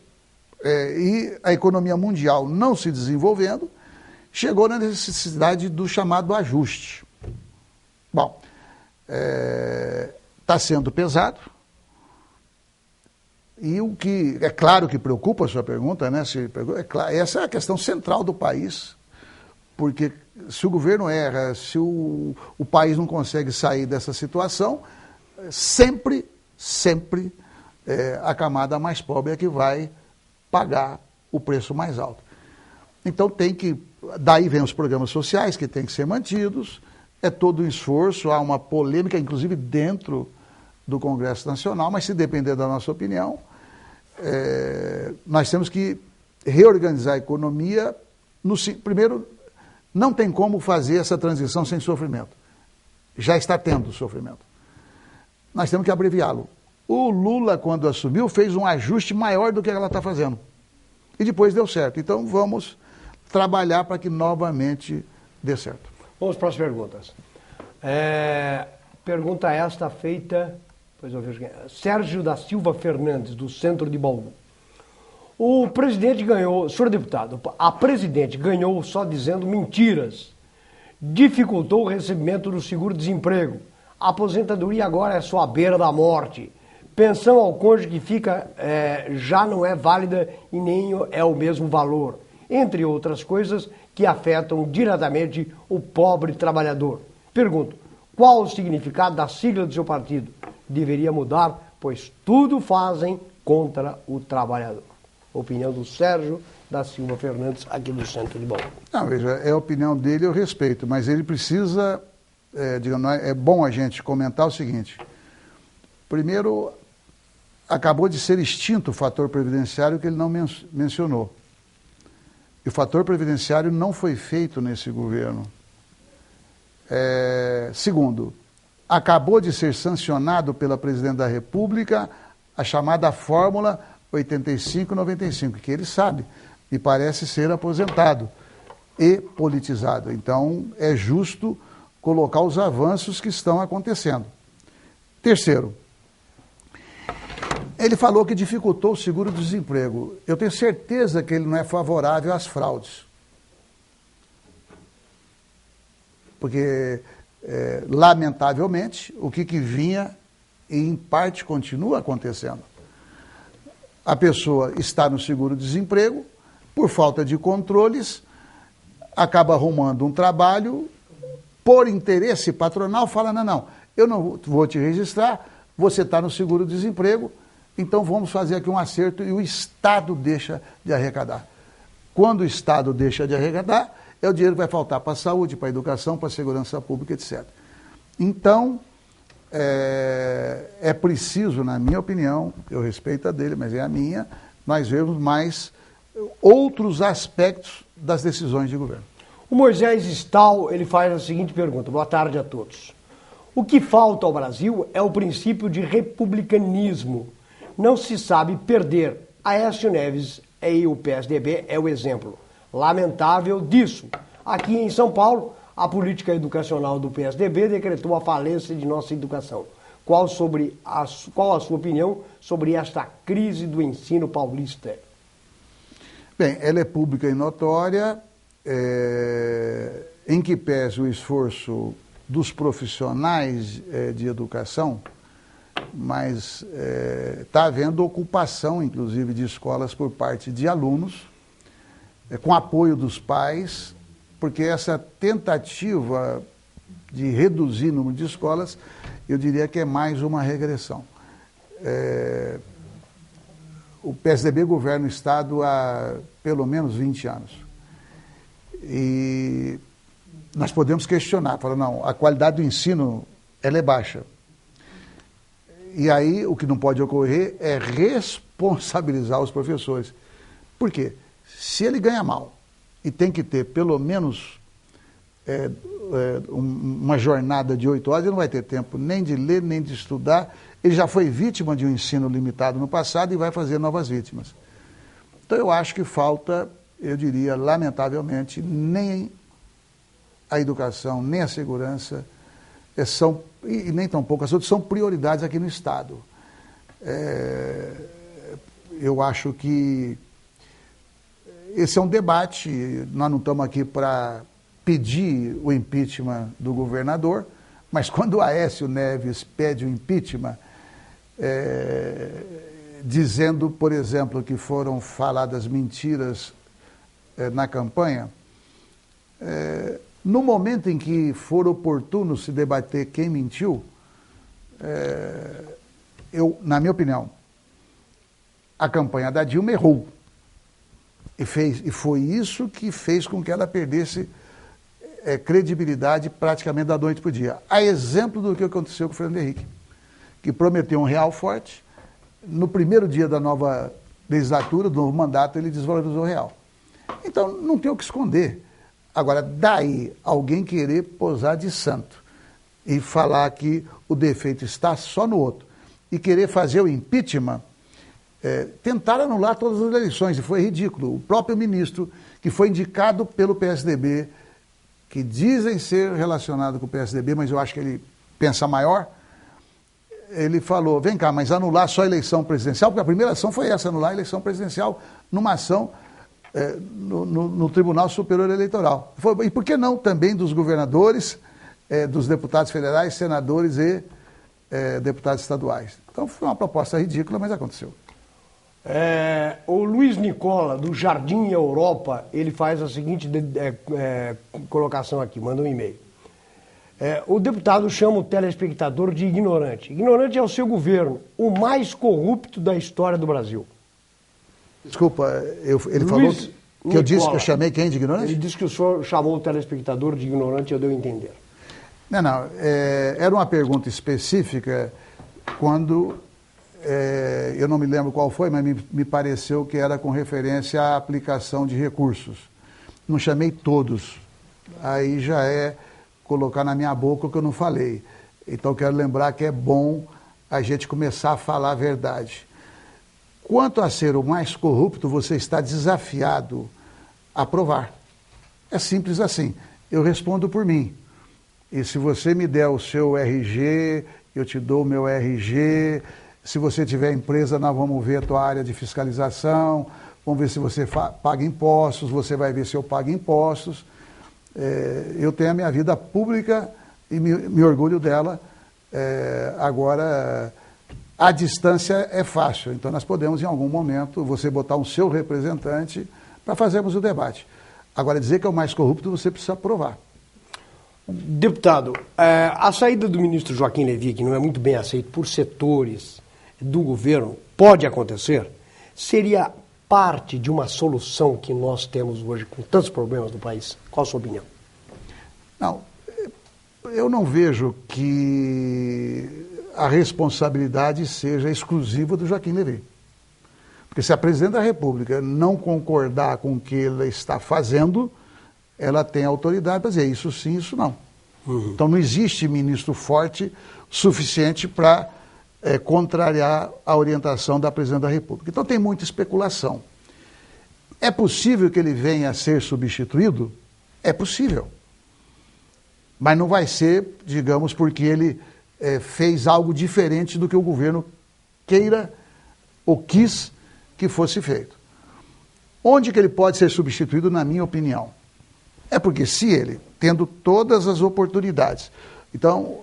e a economia mundial não se desenvolvendo, chegou na necessidade do chamado ajuste. Bom, está sendo pesado. E o que é claro que preocupa a sua pergunta, né? Essa é a questão central do país, porque se o governo erra, se o país não consegue sair dessa situação, sempre a camada mais pobre é que vai pagar o preço mais alto. Então daí vem os programas sociais que têm que ser mantidos, é todo um esforço, há uma polêmica, inclusive dentro do Congresso Nacional, mas se depender da nossa opinião, nós temos que reorganizar a economia. Primeiro, não tem como fazer essa transição sem sofrimento. já está tendo sofrimento. Nós temos que abreviá-lo. O Lula, quando assumiu, fez um ajuste maior do que ela está fazendo. E depois deu certo. Então vamos trabalhar para que novamente dê certo. Vamos para as perguntas. Pergunta esta feita, pois eu vejo quem é. Sérgio da Silva Fernandes, do Centro de Bauru. O presidente ganhou, senhor deputado, a presidente ganhou só dizendo mentiras. Dificultou o recebimento do seguro-desemprego. A aposentadoria agora é só à beira da morte. Pensão ao cônjuge que fica já não é válida e nem é o mesmo valor. Entre outras coisas que afetam diretamente o pobre trabalhador. Pergunto, qual o significado da sigla do seu partido? Deveria mudar, pois tudo fazem contra o trabalhador. Opinião do Sérgio da Silva Fernandes, aqui do Centro de Bauru. Não, veja, é a opinião dele, eu respeito, mas ele precisa, é bom a gente comentar o seguinte. Primeiro, acabou de ser extinto o fator previdenciário que ele não mencionou. E o fator previdenciário não foi feito nesse governo. Segundo, acabou de ser sancionado pela Presidente da República a chamada Fórmula 85-95, que ele sabe, e parece ser aposentado e politizado. Então, é justo colocar os avanços que estão acontecendo. Terceiro, ele falou que dificultou o seguro-desemprego. Eu tenho certeza que ele não é favorável às fraudes. Porque, lamentavelmente, o que vinha, e em parte continua acontecendo. A pessoa está no seguro-desemprego, por falta de controles, acaba arrumando um trabalho, por interesse patronal, fala, não, eu não vou te registrar, você está no seguro-desemprego, então vamos fazer aqui um acerto e o Estado deixa de arrecadar. Quando o Estado deixa de arrecadar, é o dinheiro que vai faltar para a saúde, para a educação, para a segurança pública, etc. Então, é preciso, na minha opinião, eu respeito a dele, mas é a minha, nós vemos mais outros aspectos das decisões de governo. O Moisés Stahl, ele faz a seguinte pergunta. Boa tarde a todos. O que falta ao Brasil é o princípio de republicanismo. Não se sabe perder. Aécio Neves e o PSDB é o exemplo lamentável disso. Aqui em São Paulo, a política educacional do PSDB decretou a falência de nossa educação. Qual a sua opinião sobre esta crise do ensino paulista? Bem, ela é pública e notória, em que pese o esforço dos profissionais de educação, mas está havendo ocupação, inclusive, de escolas por parte de alunos, com apoio dos pais, porque essa tentativa de reduzir o número de escolas, eu diria que é mais uma regressão. O PSDB governa o Estado há pelo menos 20 anos. E nós podemos questionar, falar, não, a qualidade do ensino ela é baixa. E aí o que não pode ocorrer é responsabilizar os professores. Por quê? Se ele ganha mal e tem que ter pelo menos uma jornada de 8 horas, ele não vai ter tempo nem de ler, nem de estudar. Ele já foi vítima de um ensino limitado no passado e vai fazer novas vítimas. Então eu acho que falta, eu diria, lamentavelmente, nem a educação, nem a segurança, e nem tão pouco as outras, são prioridades aqui no Estado. Eu acho que esse é um debate, nós não estamos aqui para pedir o impeachment do governador, mas quando o Aécio Neves pede o impeachment, dizendo, por exemplo, que foram faladas mentiras na campanha, no momento em que for oportuno se debater quem mentiu, na minha opinião, a campanha da Dilma errou. E foi isso que fez com que ela perdesse credibilidade praticamente da noite para o dia. A exemplo do que aconteceu com o Fernando Henrique, que prometeu um real forte, no primeiro dia da nova legislatura, do novo mandato, ele desvalorizou o real. Então, não tem o que esconder. Agora, daí alguém querer posar de santo e falar que o defeito está só no outro. E querer fazer o impeachment, tentar anular todas as eleições, e foi ridículo. O próprio ministro, que foi indicado pelo PSDB, que dizem ser relacionado com o PSDB, mas eu acho que ele pensa maior, ele falou, vem cá, mas anular só a eleição presidencial, porque a primeira ação foi essa, anular a eleição presidencial numa ação no Tribunal Superior Eleitoral. E por que não também dos governadores, dos deputados federais, senadores e deputados estaduais? Então foi uma proposta ridícula, mas aconteceu. O Luiz Nicola, do Jardim Europa, ele faz a seguinte colocação aqui, manda um e-mail. O deputado chama o telespectador de ignorante. Ignorante é o seu governo, o mais corrupto da história do Brasil. Desculpa, ele falou que eu disse que eu chamei quem de ignorante? Ele disse que o senhor chamou o telespectador de ignorante, eu dei a entender. Não, era uma pergunta específica quando, eu não me lembro qual foi, mas me pareceu que era com referência à aplicação de recursos. Não chamei todos, aí já é colocar na minha boca o que eu não falei. Então quero lembrar que é bom a gente começar a falar a verdade. Quanto a ser o mais corrupto, você está desafiado a provar. É simples assim. Eu respondo por mim. E se você me der o seu RG, eu te dou o meu RG. Se você tiver empresa, nós vamos ver a tua área de fiscalização. Vamos ver se você paga impostos. Você vai ver se eu pago impostos. Eu tenho a minha vida pública e me orgulho dela. Agora, a distância é fácil. Então, nós podemos, em algum momento, você botar um seu representante para fazermos o debate. Agora, dizer que é o mais corrupto, você precisa provar. Deputado, a saída do ministro Joaquim Levy, que não é muito bem aceito por setores do governo, pode acontecer? Seria parte de uma solução que nós temos hoje com tantos problemas no país? Qual a sua opinião? Não, eu não vejo que a responsabilidade seja exclusiva do Joaquim Levy. Porque se a presidente da República não concordar com o que ele está fazendo, ela tem autoridade para dizer isso sim, isso não. Então não existe ministro forte suficiente para contrariar a orientação da presidente da República. Então tem muita especulação. É possível que ele venha a ser substituído? É possível. Mas não vai ser, digamos, porque ele fez algo diferente do que o governo queira ou quis que fosse feito. Onde que ele pode ser substituído, na minha opinião? É porque se ele, tendo todas as oportunidades, então,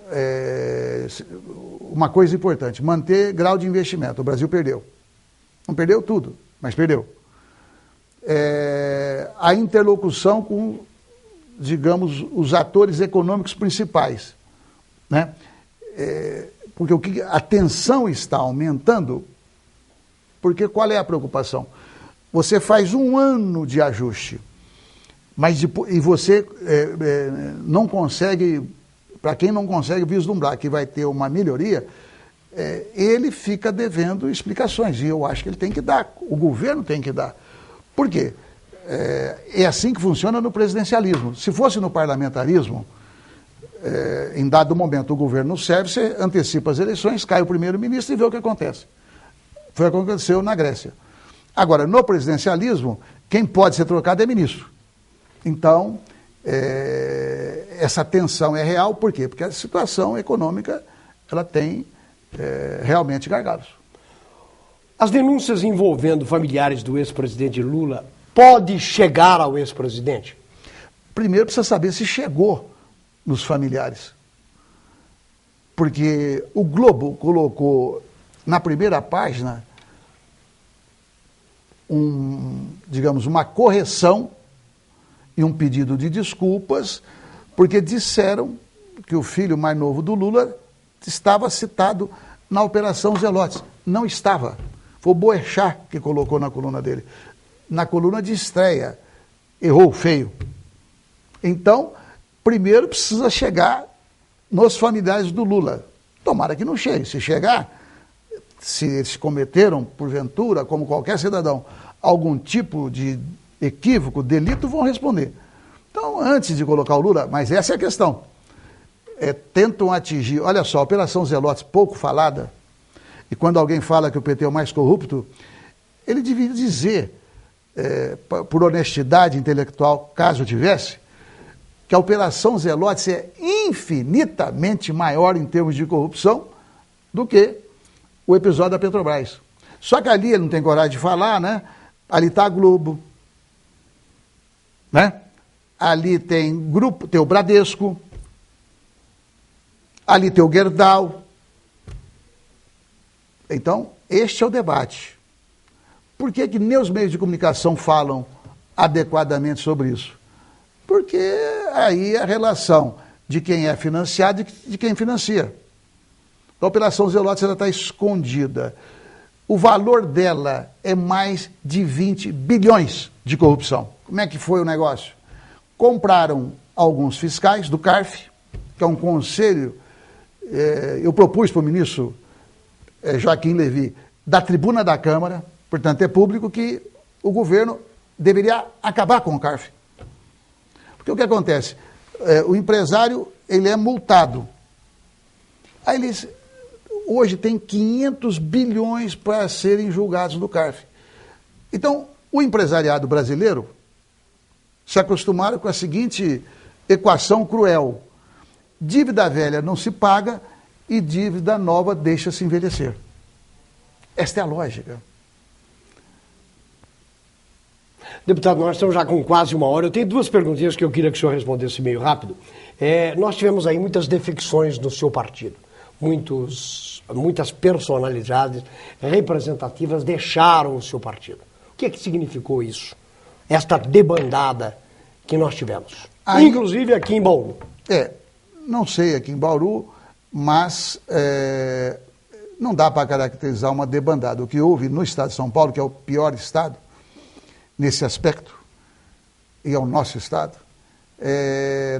uma coisa importante, manter grau de investimento. O Brasil perdeu. Não perdeu tudo, mas perdeu. A interlocução com, digamos, os atores econômicos principais, né? Porque a tensão está aumentando, porque qual é a preocupação? Você faz um ano de ajuste, mas e você não consegue, para quem não consegue vislumbrar que vai ter uma melhoria, ele fica devendo explicações, e eu acho que ele tem que dar, o governo tem que dar. Por quê? É assim que funciona no presidencialismo. Se fosse no parlamentarismo, em dado momento o governo serve, você antecipa as eleições, cai o primeiro-ministro e vê o que acontece. Foi o que aconteceu na Grécia. Agora, no presidencialismo, quem pode ser trocado é ministro. Então, essa tensão é real, por quê? Porque a situação econômica, ela tem realmente gargalos. As denúncias envolvendo familiares do ex-presidente Lula pode chegar ao ex-presidente? Primeiro precisa saber se chegou nos familiares. Porque o Globo colocou na primeira página digamos, uma correção e um pedido de desculpas, porque disseram que o filho mais novo do Lula estava citado na Operação Zelotes. Não estava. Foi o Boechat que colocou na coluna dele. Na coluna de estreia. Errou feio. Então, primeiro precisa chegar nos familiares do Lula. Tomara que não chegue. Se chegar, se eles cometeram, porventura, como qualquer cidadão, algum tipo de equívoco, delito, vão responder. Então, antes de colocar o Lula, mas essa é a questão. tentam atingir... Olha só, a Operação Zelotes, pouco falada, e quando alguém fala que o PT é o mais corrupto, ele devia dizer, por honestidade intelectual, caso tivesse, que a Operação Zelotes é infinitamente maior em termos de corrupção do que o episódio da Petrobras. Só que ali ele não tem coragem de falar, né? Ali está a Globo, né? Ali tem o Bradesco, ali tem o Gerdau. Então, este é o debate. Por que nem os meios de comunicação falam adequadamente sobre isso? Porque aí é a relação de quem é financiado e de quem financia. A Operação Zelotes está escondida. O valor dela é mais de 20 bilhões de corrupção. Como é que foi o negócio? Compraram alguns fiscais do CARF, que é um conselho, eu propus para o ministro Joaquim Levy, da tribuna da Câmara, portanto é público, que o governo deveria acabar com o CARF. Porque o que acontece? O empresário, ele é multado. Aí eles, hoje tem 500 bilhões para serem julgados no CARF. Então, o empresariado brasileiro se acostumaram com a seguinte equação cruel: dívida velha não se paga e dívida nova deixa-se envelhecer. Esta é a lógica. Deputado, nós estamos já com quase uma hora. Eu tenho duas perguntinhas que eu queria que o senhor respondesse meio rápido. Nós tivemos aí muitas defecções no seu partido. Muitas personalidades representativas deixaram o seu partido. O que significou isso? Esta debandada que nós tivemos. Inclusive aqui em Bauru. Não sei aqui em Bauru, mas não dá para caracterizar uma debandada. O que houve no estado de São Paulo, que é o pior estado nesse aspecto, e é o nosso estado,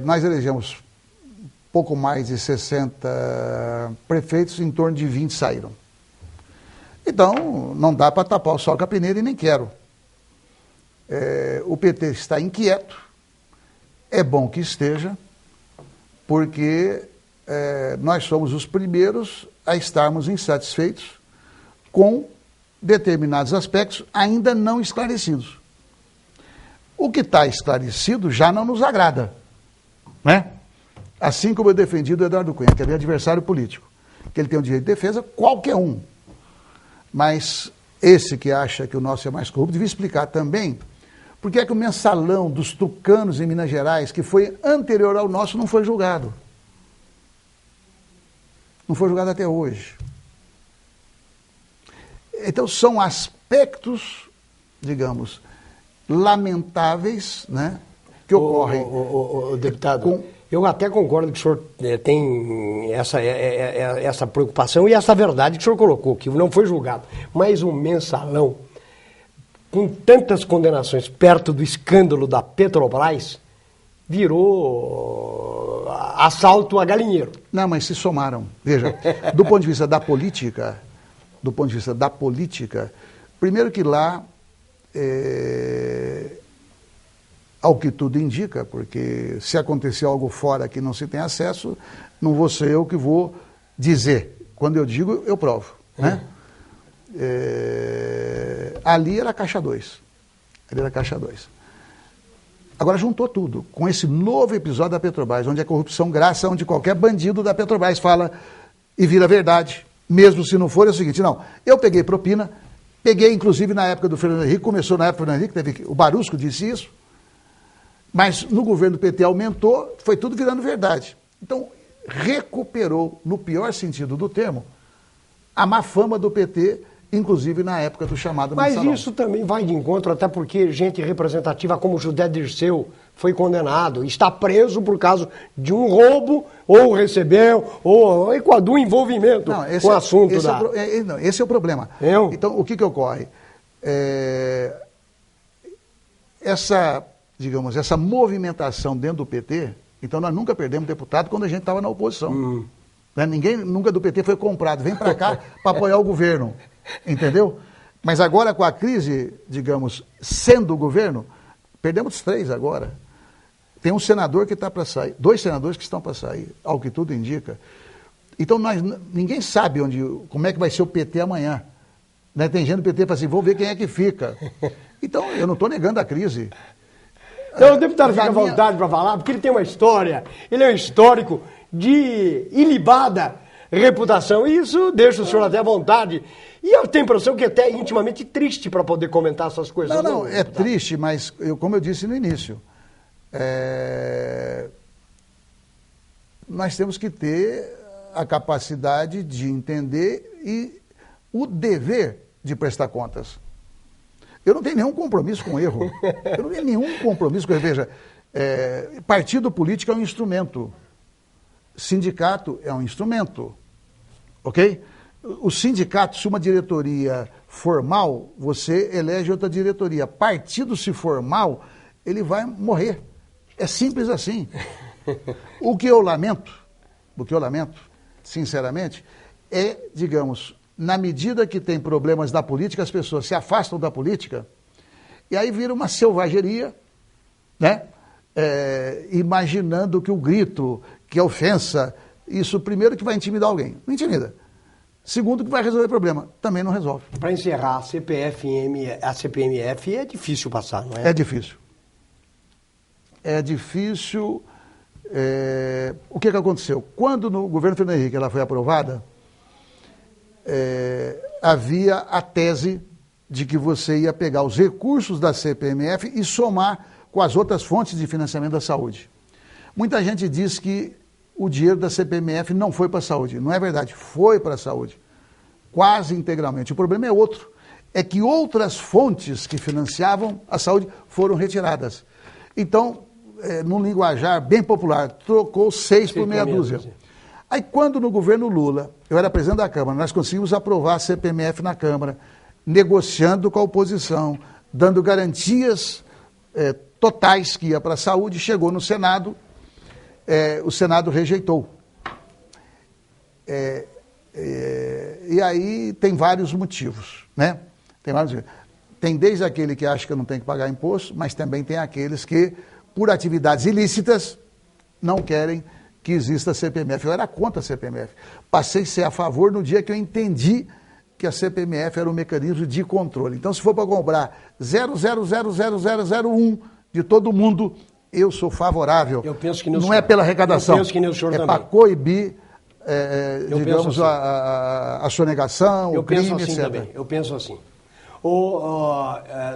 nós elegemos pouco mais de 60 prefeitos, em torno de 20 saíram. Então, não dá para tapar o sol com a peneira e nem quero. O PT está inquieto, é bom que esteja, porque nós somos os primeiros a estarmos insatisfeitos com determinados aspectos ainda não esclarecidos. O que está esclarecido já não nos agrada, né? Assim como eu defendi do Eduardo Cunha, que é meu adversário político, que ele tem o direito de defesa, qualquer um. Mas esse que acha que o nosso é mais corrupto devia explicar também por que é que o mensalão dos tucanos em Minas Gerais, que foi anterior ao nosso, não foi julgado. Não foi julgado até hoje. Então são aspectos, digamos, lamentáveis, né, que ocorrem. Deputado, eu até concordo que o senhor tem essa preocupação e essa verdade que o senhor colocou, que não foi julgado. Mas o mensalão, com tantas condenações perto do escândalo da Petrobras, virou assalto a galinheiro. Não, mas se somaram. Veja, do ponto de vista da política, primeiro que lá, ao que tudo indica, porque se acontecer algo fora que não se tem acesso, não vou ser eu que vou dizer. Quando eu digo, eu provo, né? Ali era Caixa 2. Agora juntou tudo, com esse novo episódio da Petrobras, onde a corrupção graça, onde qualquer bandido da Petrobras fala e vira verdade, mesmo se não for, é o seguinte: não, eu peguei propina, peguei inclusive na época do Fernando Henrique, começou na época do Fernando Henrique, o Barusco disse isso, mas no governo do PT aumentou, foi tudo virando verdade. Então, recuperou, no pior sentido do termo, a má fama do PT, inclusive na época do chamado mensalão. Mas isso também vai de encontro, até porque gente representativa como José Dirceu foi condenado, está preso por causa de um roubo, ou recebeu, ou do envolvimento com o assunto esse é o problema. Então, o que ocorre? Essa movimentação dentro do PT, então nós nunca perdemos deputado quando a gente estava na oposição. Ninguém nunca do PT foi comprado, vem para cá para apoiar o governo, entendeu? Mas agora com a crise, digamos, sendo o governo, perdemos 3 agora. Tem um senador que está para sair, 2 senadores que estão para sair, ao que tudo indica. Então, ninguém sabe como é que vai ser o PT amanhã. Né? Tem gente do PT que fala assim, vamos ver quem é que fica. Então, eu não estou negando a crise. Então, o deputado fica à vontade para falar, porque ele tem uma história, ele é um histórico de ilibada reputação, e isso deixa o senhor até à vontade. E eu tenho a impressão que é até intimamente triste para poder comentar essas coisas. Não, é triste, mas como eu disse no início, nós temos que ter a capacidade de entender e o dever de prestar contas. Eu não tenho nenhum compromisso com erro. Eu não tenho nenhum compromisso com erro. Veja, partido político é um instrumento. Sindicato é um instrumento. Ok? O sindicato, se uma diretoria formal, você elege outra diretoria. Partido, se formal, ele vai morrer. É simples assim. O que eu lamento, sinceramente, é, digamos, na medida que tem problemas da política, as pessoas se afastam da política e aí vira uma selvageria, né? Imaginando que o grito, que a ofensa, isso primeiro que vai intimidar alguém. Não intimida. Segundo que vai resolver o problema. Também não resolve. Para encerrar, a CPMF é difícil passar, não é? É difícil. É difícil. O que aconteceu? Quando no governo Fernando Henrique ela foi aprovada, havia a tese de que você ia pegar os recursos da CPMF e somar com as outras fontes de financiamento da saúde. Muita gente diz que o dinheiro da CPMF não foi para a saúde. Não é verdade, foi para a saúde. Quase integralmente. O problema é outro. É que outras fontes que financiavam a saúde foram retiradas. Então, num linguajar bem popular, trocou 6 por meia dúzia. Aí, quando no governo Lula, eu era presidente da Câmara, nós conseguimos aprovar a CPMF na Câmara, negociando com a oposição, dando garantias totais que ia para a saúde, chegou no Senado, o Senado rejeitou. E aí tem vários motivos, né? Tem desde aquele que acha que não tem que pagar imposto, mas também tem aqueles que, por atividades ilícitas, não querem que exista a CPMF. Eu era contra a CPMF. Passei a ser a favor no dia que eu entendi que a CPMF era um mecanismo de controle. Então, se for para cobrar 0,00001 de todo mundo, eu sou favorável. Eu penso que não é pela arrecadação, eu penso que nem o senhor também. Para coibir, digamos, assim, a sonegação, o crime, assim etc. Também. Eu penso assim.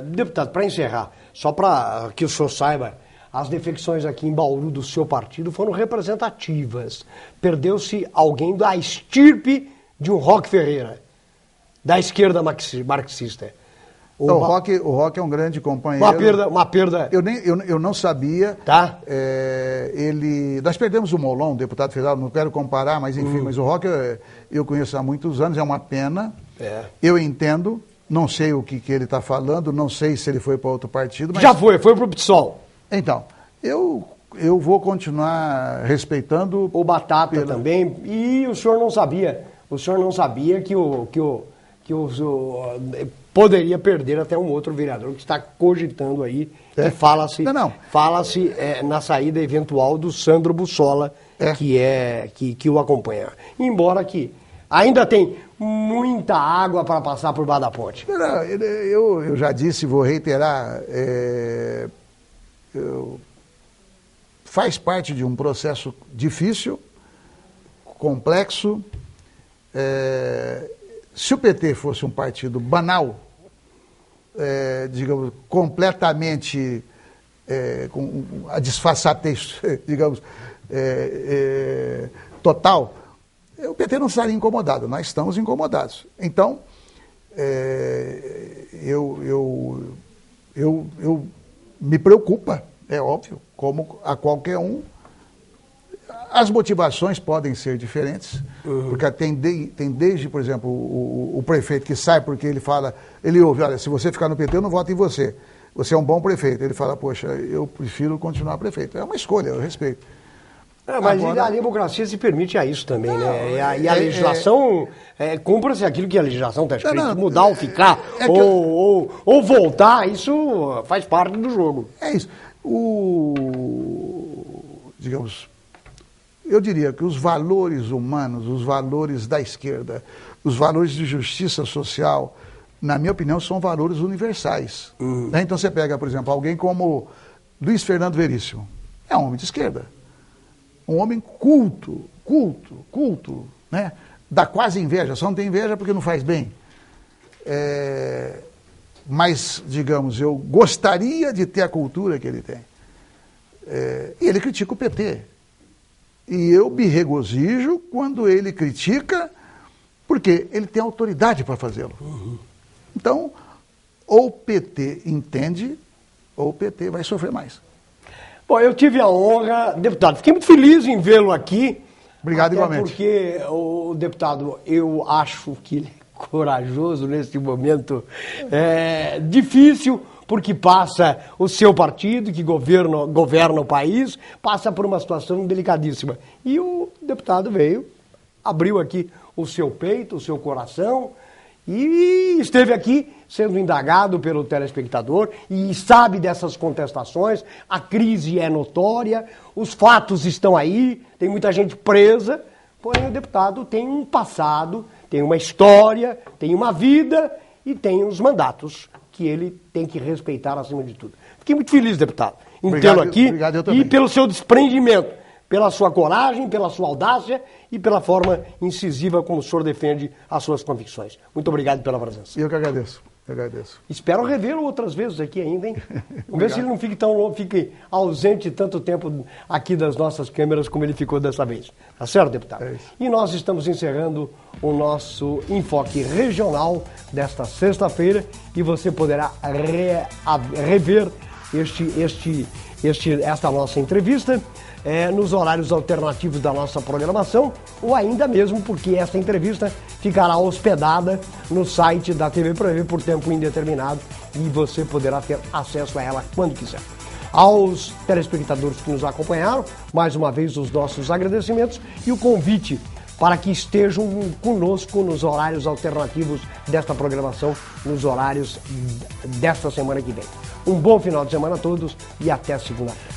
Deputado, para encerrar, só para que o senhor saiba, as defecções aqui em Bauru do seu partido foram representativas. Perdeu-se alguém da estirpe de um Roque Ferreira, da esquerda marxista. O Roque é um grande companheiro. Uma perda. Eu não sabia. Tá. Nós perdemos o Molon, deputado federal, não quero comparar, mas enfim, mas o Roque eu conheço há muitos anos, é uma pena. Eu entendo, não sei o que ele está falando, não sei se ele foi para outro partido. Mas... Já foi para o PSOL. Então, eu vou continuar respeitando... O Batata também, e o senhor não sabia que poderia perder até um outro vereador que está cogitando aí, que fala-se na saída eventual do Sandro Bussola, que o acompanha. Embora que ainda tem muita água para passar por baixo da ponte. Eu já disse, vou reiterar, faz parte de um processo difícil, complexo. Se o PT fosse um partido banal, digamos, completamente com a disfarçatez, digamos, total, o PT não estaria incomodado, nós estamos incomodados. Então, eu me preocupa, é óbvio, como a qualquer um. As motivações podem ser diferentes, porque tem desde, por exemplo, o prefeito que sai porque ele ouve, olha, se você ficar no PT, eu não voto em você. Você é um bom prefeito. Ele fala, poxa, eu prefiro continuar prefeito. É uma escolha, eu respeito. Mas a democracia se permite a isso também, né? E a legislação, cumpra-se aquilo que a legislação está escrito, mudar ou ficar, ou voltar, isso faz parte do jogo. É isso. digamos, eu diria que os valores humanos, os valores da esquerda, os valores de justiça social, na minha opinião, são valores universais. Né? Então você pega, por exemplo, alguém como Luiz Fernando Veríssimo. É um homem de esquerda. Um homem culto, né? Dá quase inveja, só não tem inveja porque não faz bem. Mas, digamos, eu gostaria de ter a cultura que ele tem. E ele critica o PT. E eu me regozijo quando ele critica, porque ele tem autoridade para fazê-lo. Então, ou o PT entende, ou o PT vai sofrer mais. Bom, eu tive a honra, deputado, fiquei muito feliz em vê-lo aqui. Obrigado, igualmente. Porque o deputado, eu acho que ele é corajoso nesse momento difícil, porque passa o seu partido, que governa o país, passa por uma situação delicadíssima. E o deputado veio, abriu aqui o seu peito, o seu coração, e esteve aqui sendo indagado pelo telespectador e sabe dessas contestações, a crise é notória, os fatos estão aí, tem muita gente presa, porém o deputado tem um passado, tem uma história, tem uma vida e tem os mandatos que ele tem que respeitar acima de tudo. Fiquei muito feliz, deputado, em tê-lo aqui e pelo seu desprendimento, pela sua coragem, pela sua audácia e pela forma incisiva como o senhor defende as suas convicções. Muito obrigado pela presença. Eu que agradeço. Eu agradeço. Espero revê-lo outras vezes aqui ainda, hein? Vamos ver se ele não fique ausente tanto tempo aqui das nossas câmeras como ele ficou dessa vez. Tá certo, deputado? É isso. E nós estamos encerrando o nosso enfoque regional desta sexta-feira e você poderá rever esta nossa entrevista nos horários alternativos da nossa programação, ou ainda mesmo porque essa entrevista ficará hospedada no site da TV Pro TV por tempo indeterminado e você poderá ter acesso a ela quando quiser. Aos telespectadores que nos acompanharam, mais uma vez os nossos agradecimentos e o convite para que estejam conosco nos horários alternativos desta programação, nos horários desta semana que vem. Um bom final de semana a todos e até segunda-feira.